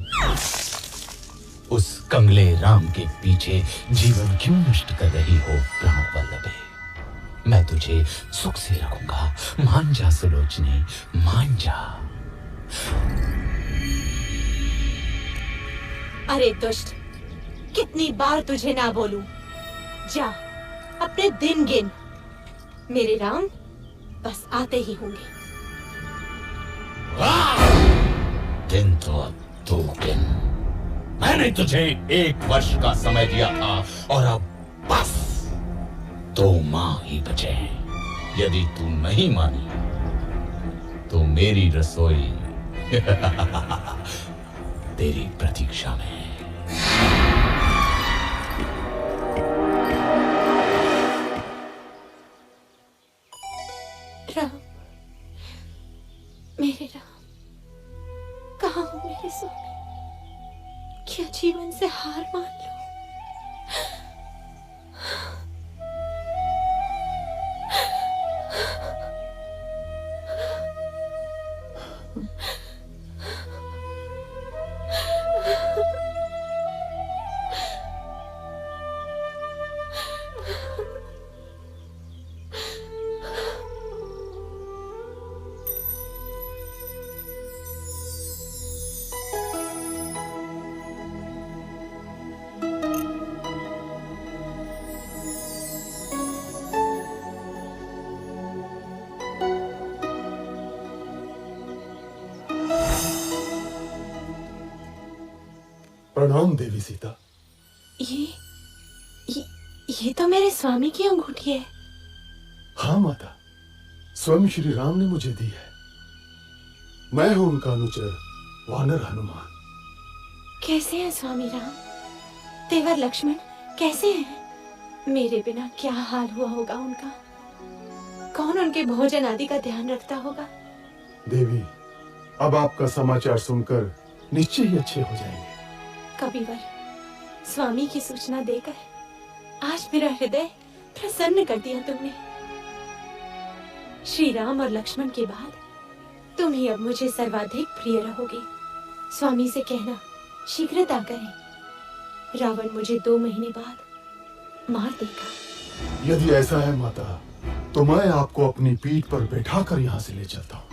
उस कंगले राम के पीछे जीवन क्यों नष्ट कर रही हो प्राण वल्लभे? मैं तुझे सुख से रखूंगा, मान जा सुलोचनी, मान जा। अरे दुष्ट, कितनी बार तुझे ना बोलूं? जा अपने दिन गिन, मेरे राम बस आते ही होंगे। दिन तो अब 2 दिन। मैंने तुझे 1 वर्ष का समय दिया था और अब बस 2 माह ही बचे हैं। यदि तू नहीं मानी तो मेरी रसोई तेरी प्रतीक्षा में है। राम, मेरे राम, कहाँ हो मेरे स्वामी? क्या जीवन से हार मान लो? प्रणाम देवी सीता। ये तो मेरे स्वामी की अंगूठी है। हाँ माता, स्वयं श्री राम ने मुझे दी है। मैं हूं उनका अनुचर वानर हनुमान। कैसे हैं स्वामी राम? तेवर लक्ष्मण कैसे हैं? मेरे बिना क्या हाल हुआ होगा उनका? कौन उनके भोजन आदि का ध्यान रखता होगा? देवी, अब आपका समाचार सुनकर निश्चय ही अच्छे हो जाएंगे। कविवर, स्वामी की सूचना देकर आज मेरा हृदय प्रसन्न कर दिया तुमने। श्री राम और लक्ष्मण के बाद तुम ही अब मुझे सर्वाधिक प्रिय रहोगे। स्वामी से कहना शीघ्रता करें, रावण मुझे 2 महीने बाद मार देगा। यदि ऐसा है माता, तो मैं आपको अपनी पीठ पर बैठाकर यहाँ से ले चलता हूँ।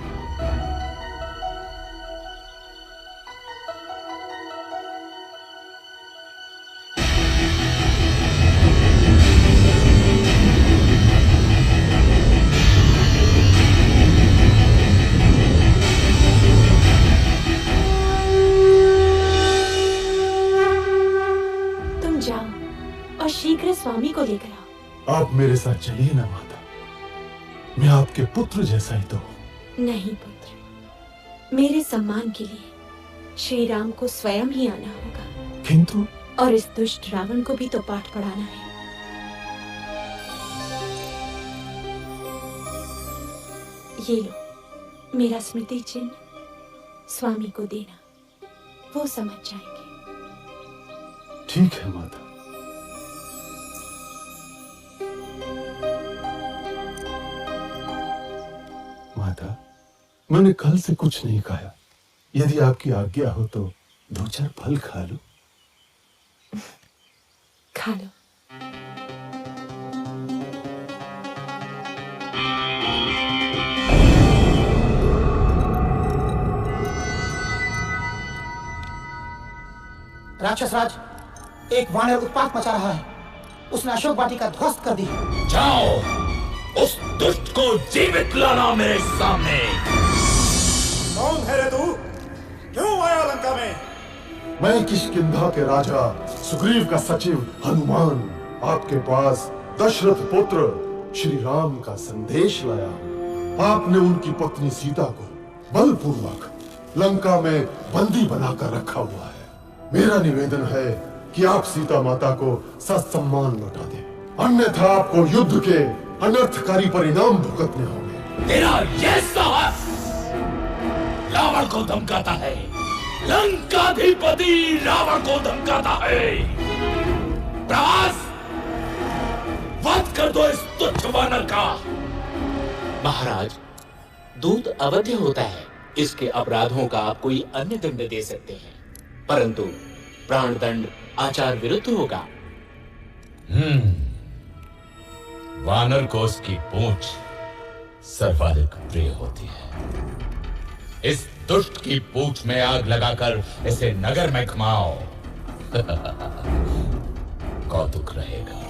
शीघ्र स्वामी को लेकर आओ। आप मेरे साथ चलिए ना माता, मैं आपके पुत्र जैसा ही तो हूं। नहीं पुत्र, मेरे सम्मान के लिए श्री राम को स्वयं ही आना होगा। किंतु और इस दुष्ट रावण को भी तो पाठ पढ़ाना है। ये लो मेरा स्मृति चिन्ह, स्वामी को देना, वो समझ जाएंगे। ठीक है माता। माता, मैंने कल से कुछ नहीं खाया। यदि आपकी आज्ञा हो तो 2-4 फल खा लो। खा लो। राक्षस राज, एक वानर उत्पात मचा रहा है। उसने अशोक वाटिका ध्वस्त कर दी। जाओ, उस दुष्ट को जीवित लाना मेरे सामने। कौन है रे तू? क्यों आया लंका में? मैं किष्किंधा के राजा सुग्रीव का सचिव हनुमान आपके पास दशरथ पुत्र श्री राम का संदेश लाया हूं। आपने उनकी पत्नी सीता को बलपूर्वक लंका में बंदी बनाकर रखा हुआ है। मेरा निवेदन है कि आप सीता माता को ससम्मान लौटा दें, अन्यथा आपको युद्ध के अनर्थकारी परिणाम भुगतने होंगे। तेरा यह साहस रावण को धमकाता है, लंकाधिपति रावण को धमकाता है। प्रभास, वध कर दो इस तुच्छ वानर का। महाराज, दूत अवध्य होता है, इसके अपराधों का आप कोई अन्य दंड दे सकते हैं, परंतु प्राण दंड आचार विरुद्ध होगा। वानर को उसकी पूंछ सर्वाधिक प्रिय होती है। इस दुष्ट की पूंछ में आग लगाकर इसे नगर में घुमाओ। कौतुक रहेगा।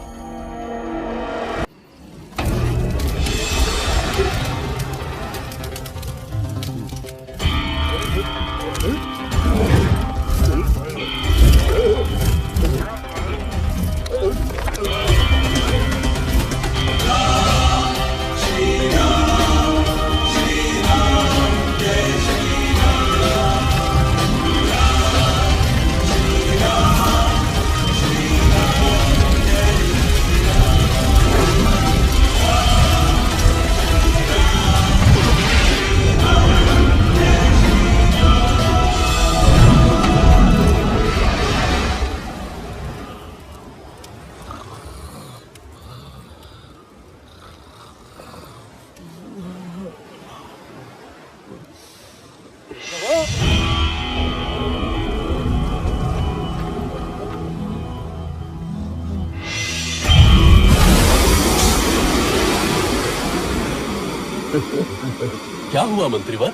क्या हुआ मंत्रीवर?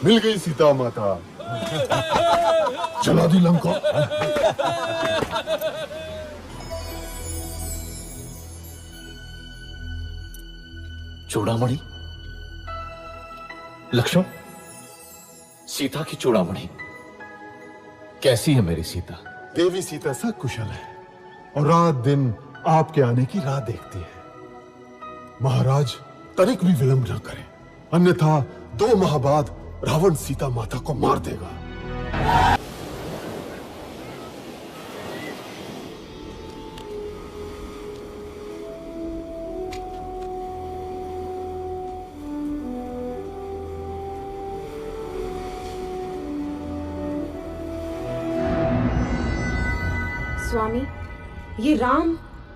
मिल गई सीता माता। चला दी लंका। चूड़ामणि, लक्ष्मण, सीता की चूड़ामणि कैसी है मेरी सीता? देवी सीता सब कुशल है और रात दिन आपके आने की राह देखती है। महाराज तनिक भी विलंब न करें, अन्यथा 2 माह बाद रावण सीता माता को मार देगा। स्वामी, ये राम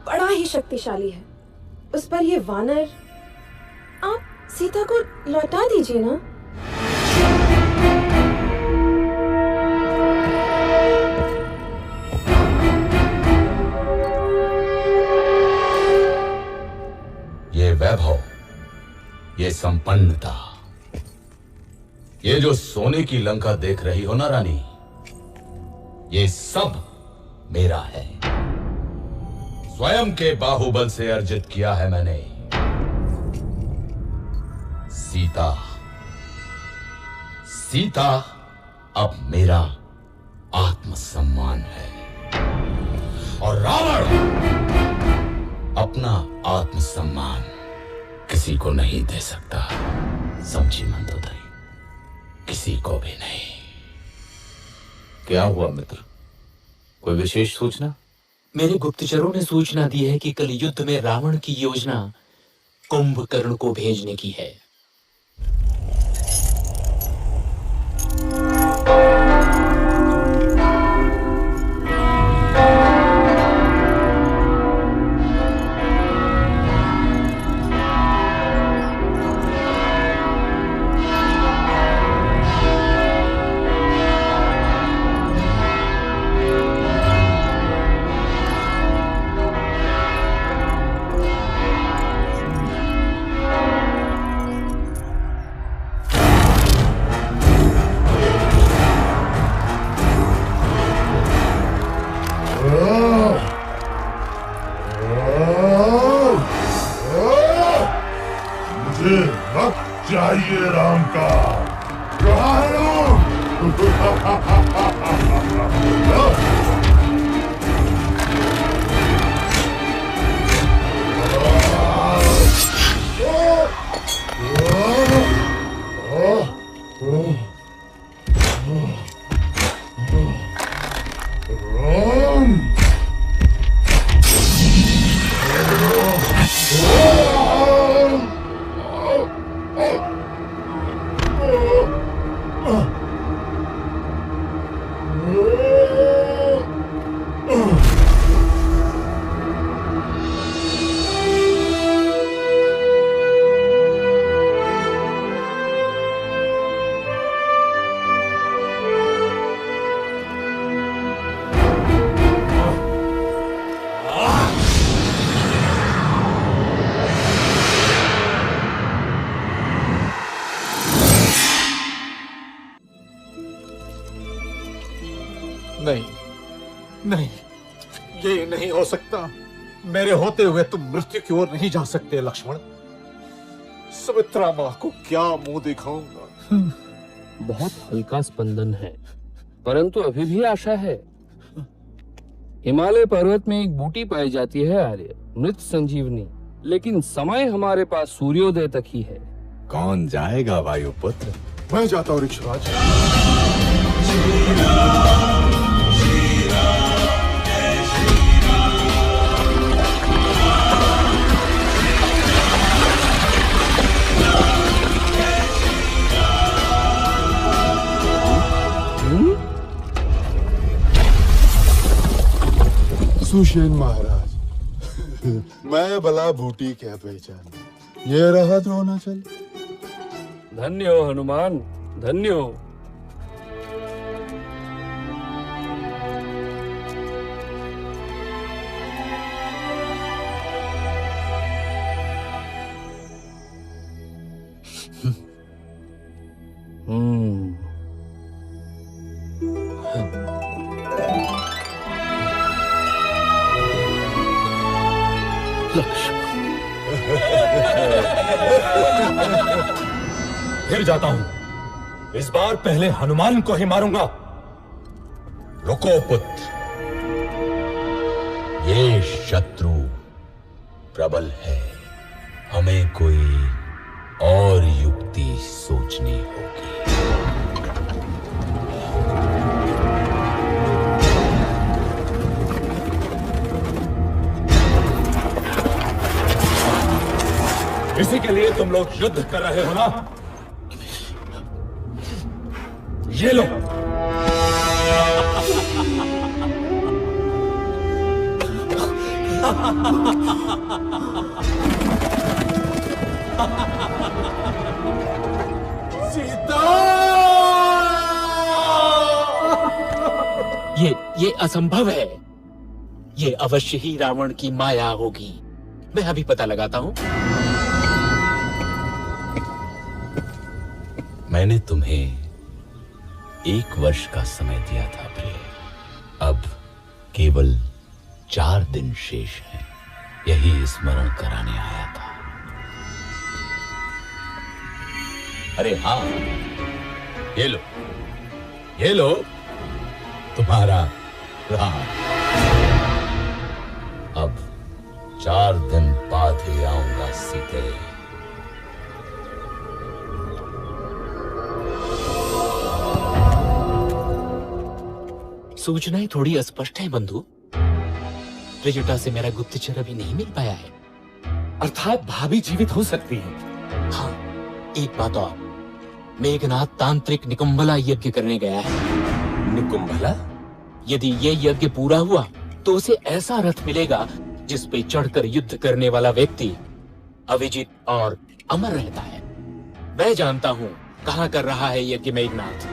बड़ा ही शक्तिशाली है। उस पर ये वानर, आप सीता को लौटा दीजिए ना। ये वैभव, ये संपन्नता, ये जो सोने की लंका देख रही हो ना रानी, ये सब मेरा है। स्वयं के बाहुबल से अर्जित किया है मैंने। सीता अब मेरा आत्मसम्मान है और रावण अपना आत्मसम्मान किसी को नहीं दे सकता। समझी मंदोदरी? किसी को भी नहीं। क्या हुआ मित्र? कोई विशेष सूचना? मेरे गुप्तचरों ने सूचना दी है कि कल युद्ध में रावण की योजना कुंभकर्ण को भेजने की है। चाहिए राम का? कहाँ है राम? नहीं, नहीं, ये नहीं हो सकता। मेरे होते हुए तुम मृत्यु की ओर नहीं जा सकते लक्ष्मण। सुमित्रा माँ को क्या मुंह दिखाऊंगा? बहुत हल्का स्पंदन है, परंतु अभी भी आशा है। हिमालय पर्वत में एक बूटी पाई जाती है आर्य, मृत संजीवनी, लेकिन समय हमारे पास सूर्योदय तक ही है। कौन जाएगा वायुपुत्र? मैं जाता हूँ ऋक्षराज। सुषेण महाराज, मैं भला बूटी क्या पहचान, ये रहा द्रोणाचल। धन्य हो हनुमान, धन्य हो। फिर जाता हूं। इस बार पहले हनुमान को ही मारूंगा। रुको पुत्र, ये शत्रु प्रबल है, हमें कोई और युक्ति सोचनी होगी। इसी के लिए तुम लोग युद्ध कर रहे हो ना? ये लो। सीता! ये असंभव है। ये अवश्य ही रावण की माया होगी। मैं अभी पता लगाता हूं। मैंने तुम्हें 1 वर्ष का समय दिया था प्रिय। अब केवल 4 दिन शेष हैं। यही स्मरण कराने आया था। अरे हाँ, ये लो, ये लो तुम्हारा राम। अब 4 दिन बाद ही आऊंगा सीते। सूचनाएं थोड़ी अस्पष्ट है बंधु। त्रिजटा से मेरा गुप्तचर अभी नहीं मिल पाया है। अर्थात भाभी जीवित हो सकती है। हाँ, एक बात और, मेघनाथ तांत्रिक निकुंभला यज्ञ करने गया है। निकुंभला? यदि ये यज्ञ पूरा हुआ तो उसे ऐसा रथ मिलेगा जिस पे चढ़कर युद्ध करने वाला व्यक्ति अविजित और अमर रहता है। मैं जानता हूँ कहाँ कर रहा है यज्ञ मेघनाथ।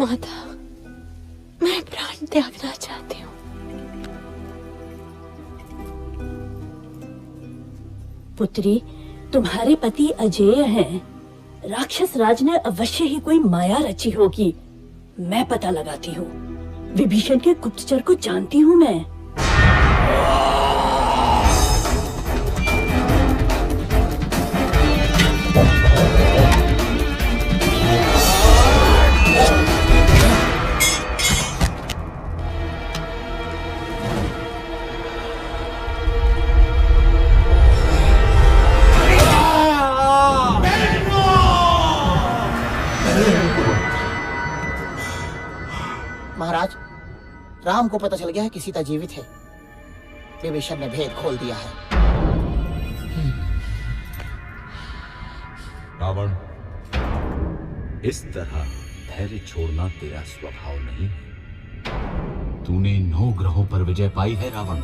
माता, मैं प्राण त्यागना चाहती हूँ। पुत्री, तुम्हारे पति अजेय हैं। राक्षस राज ने अवश्य ही कोई माया रची होगी। मैं पता लगाती हूँ। विभीषण के गुप्तचर को जानती हूँ मैं। महाराज, राम को पता चल गया है कि सीता जीवित है। विभीषण ने भेद खोल दिया है। रावण, इस तरह धैर्य छोड़ना तेरा स्वभाव नहीं है। तूने 9 ग्रहों पर विजय पाई है रावण।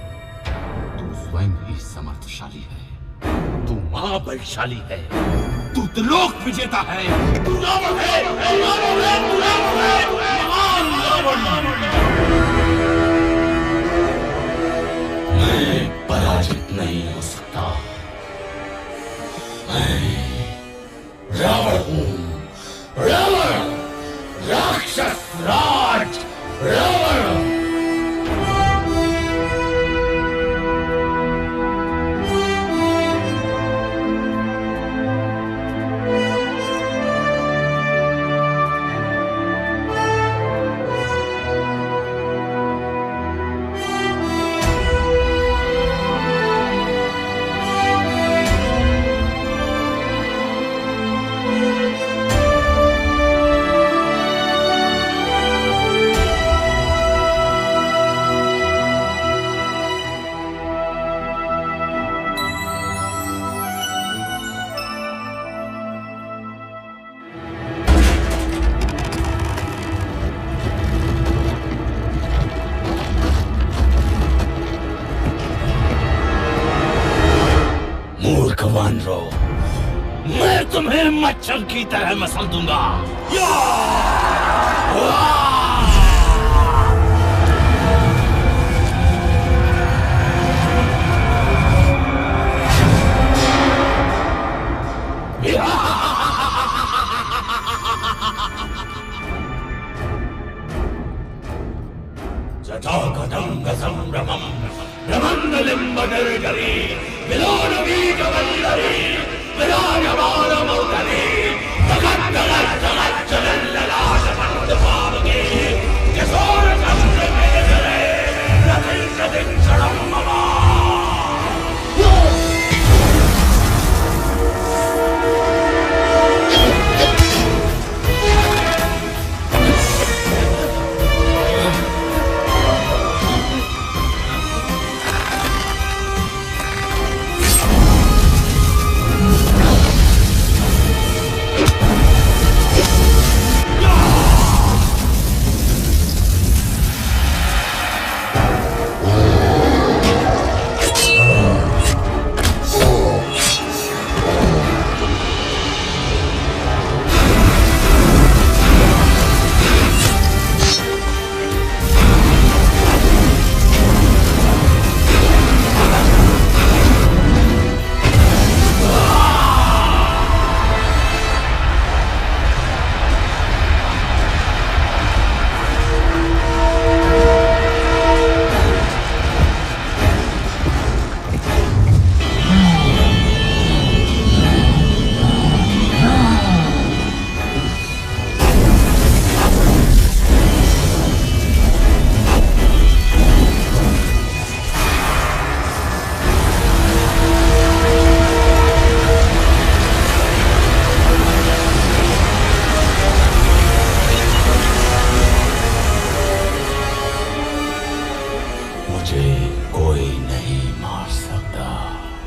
तू स्वयं ही समर्थशाली है। तू महाबलशाली है। तू त्रिलोक विजेता है। तू रावण है, तू रावण है, तू रावण है, महान रावण। मैं पराजित नहीं हो सकता। मैं रावण हूं, रावण, राक्षस राज रावण। मैं तुम्हें मच्छर की तरह मसल दूंगा। जटाकटंग संभ्रमं ब्रह्मण्डलिम्बनिर्जरी विलोलवीकवल्लरी विराजमानमौतरी जगद्जगज्जगज्जलल्ललाटपण्डपावके किशोरचन्द्रमेधरे रथिंसदिक्षणं मम।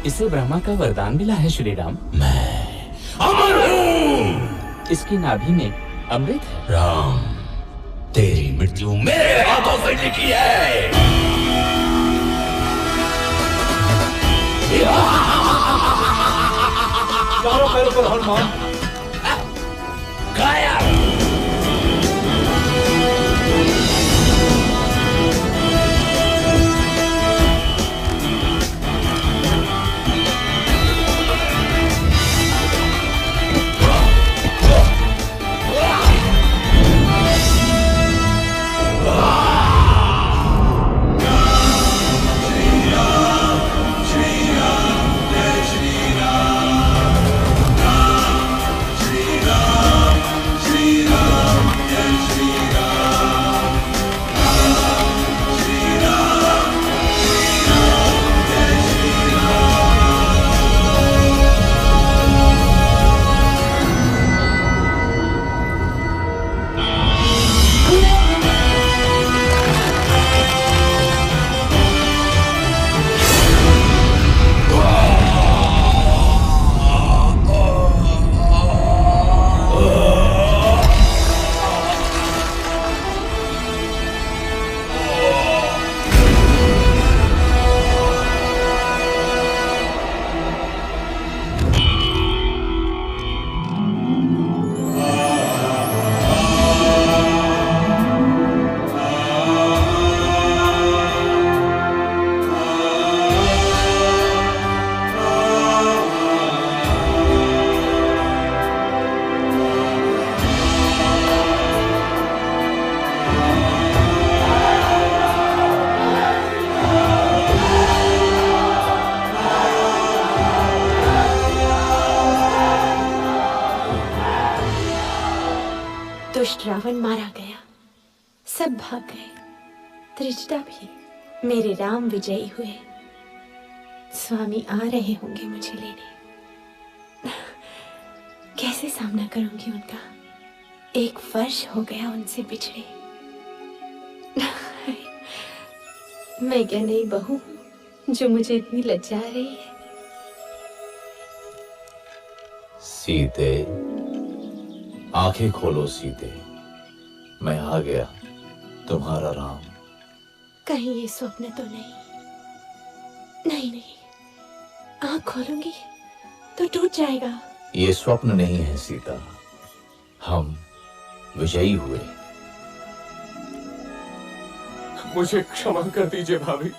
इसे ब्रह्मा का वरदान मिला है श्री राम। मैं अमर हूँ। इसकी नाभि में अमृत है। राम, तेरी मृत्यु मेरे हाथों से लिखी है। चारों पैरों पर हनुमान गायब। दुष्ट रावण मारा गया, सब भाग गए, त्रिजटा भी। मेरे राम विजयी हुए। स्वामी आ रहे होंगे मुझे लेने। कैसे सामना करूंगी उनका? 1 वर्ष हो गया उनसे बिछड़े। मैं क्या नई बहू हूं जो मुझे इतनी लज्जा आ रही है? सीते, आंखें खोलो सीते, मैं आ गया, तुम्हारा राम। कहीं ये स्वप्न तो नहीं? नहीं नहीं, आंख खोलूंगी तो टूट जाएगा। ये स्वप्न नहीं है सीता, हम विजयी हुए। मुझे क्षमा कर दीजिए भाभी,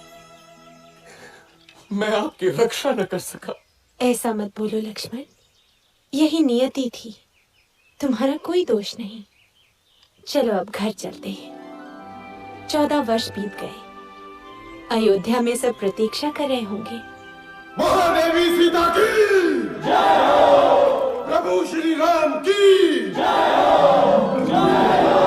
मैं आपकी रक्षा न कर सका। ऐसा मत बोलो लक्ष्मण, यही नियति थी, तुम्हारा कोई दोष नहीं। चलो अब घर चलते हैं। 14 वर्ष बीत गए, अयोध्या में सब प्रतीक्षा कर रहे होंगे। महादेवी सीता की जय हो, प्रभु श्री राम की जय हो, जय हो।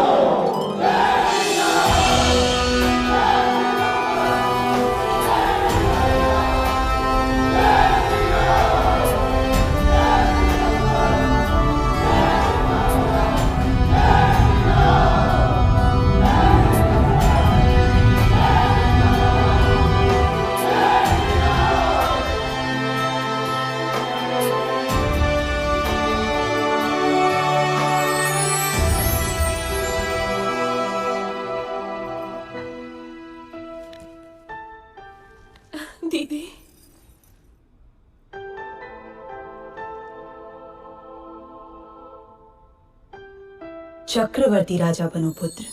दीदी, चक्रवर्ती राजा बनो पुत्र।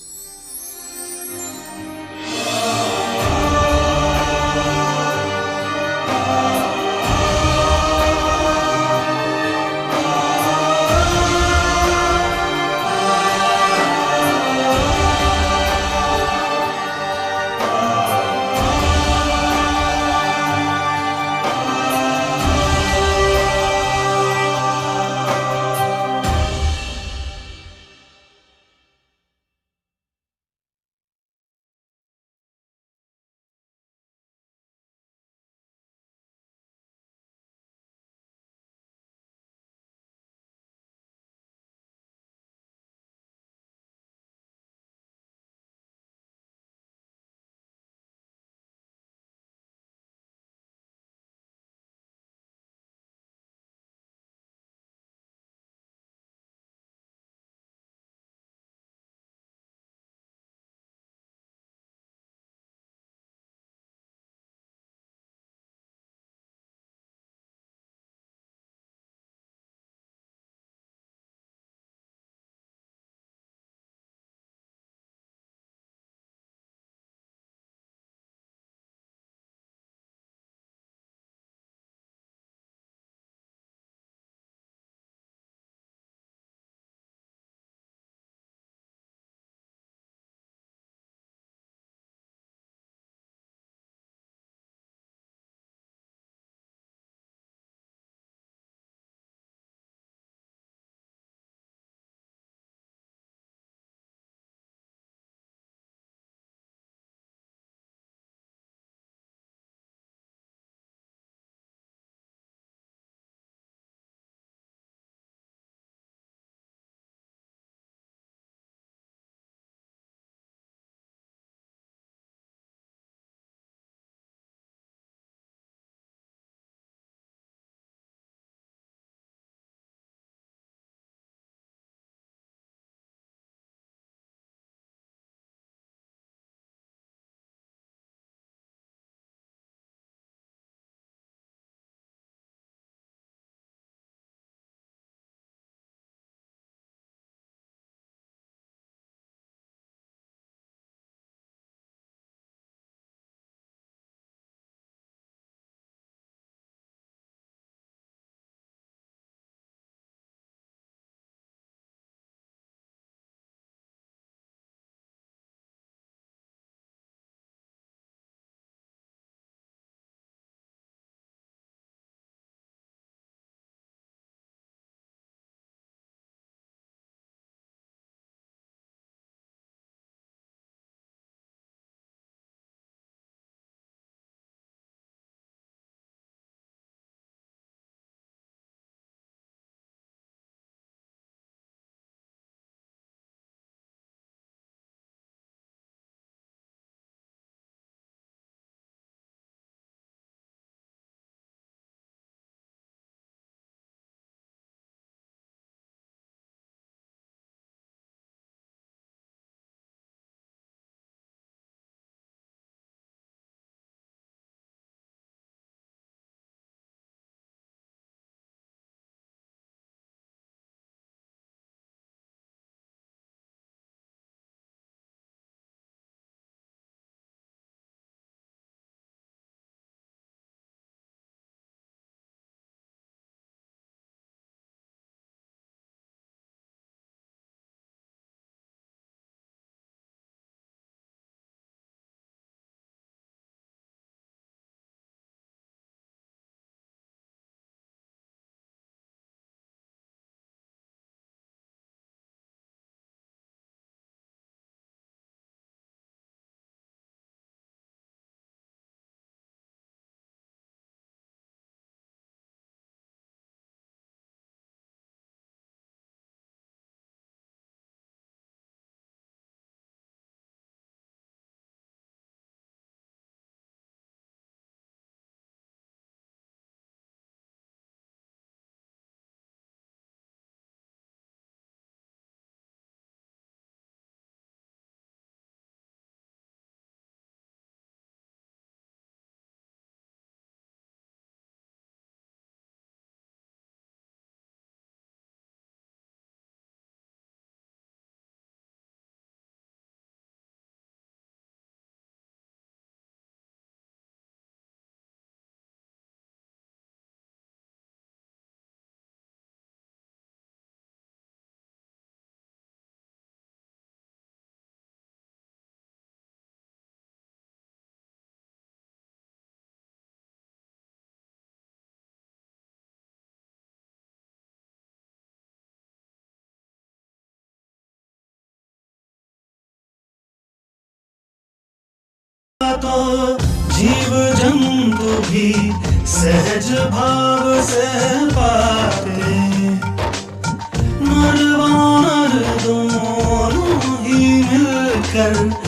तो जीव जंतु भी सहज भाव से पाते, नर वानर दोनों ही मिलकर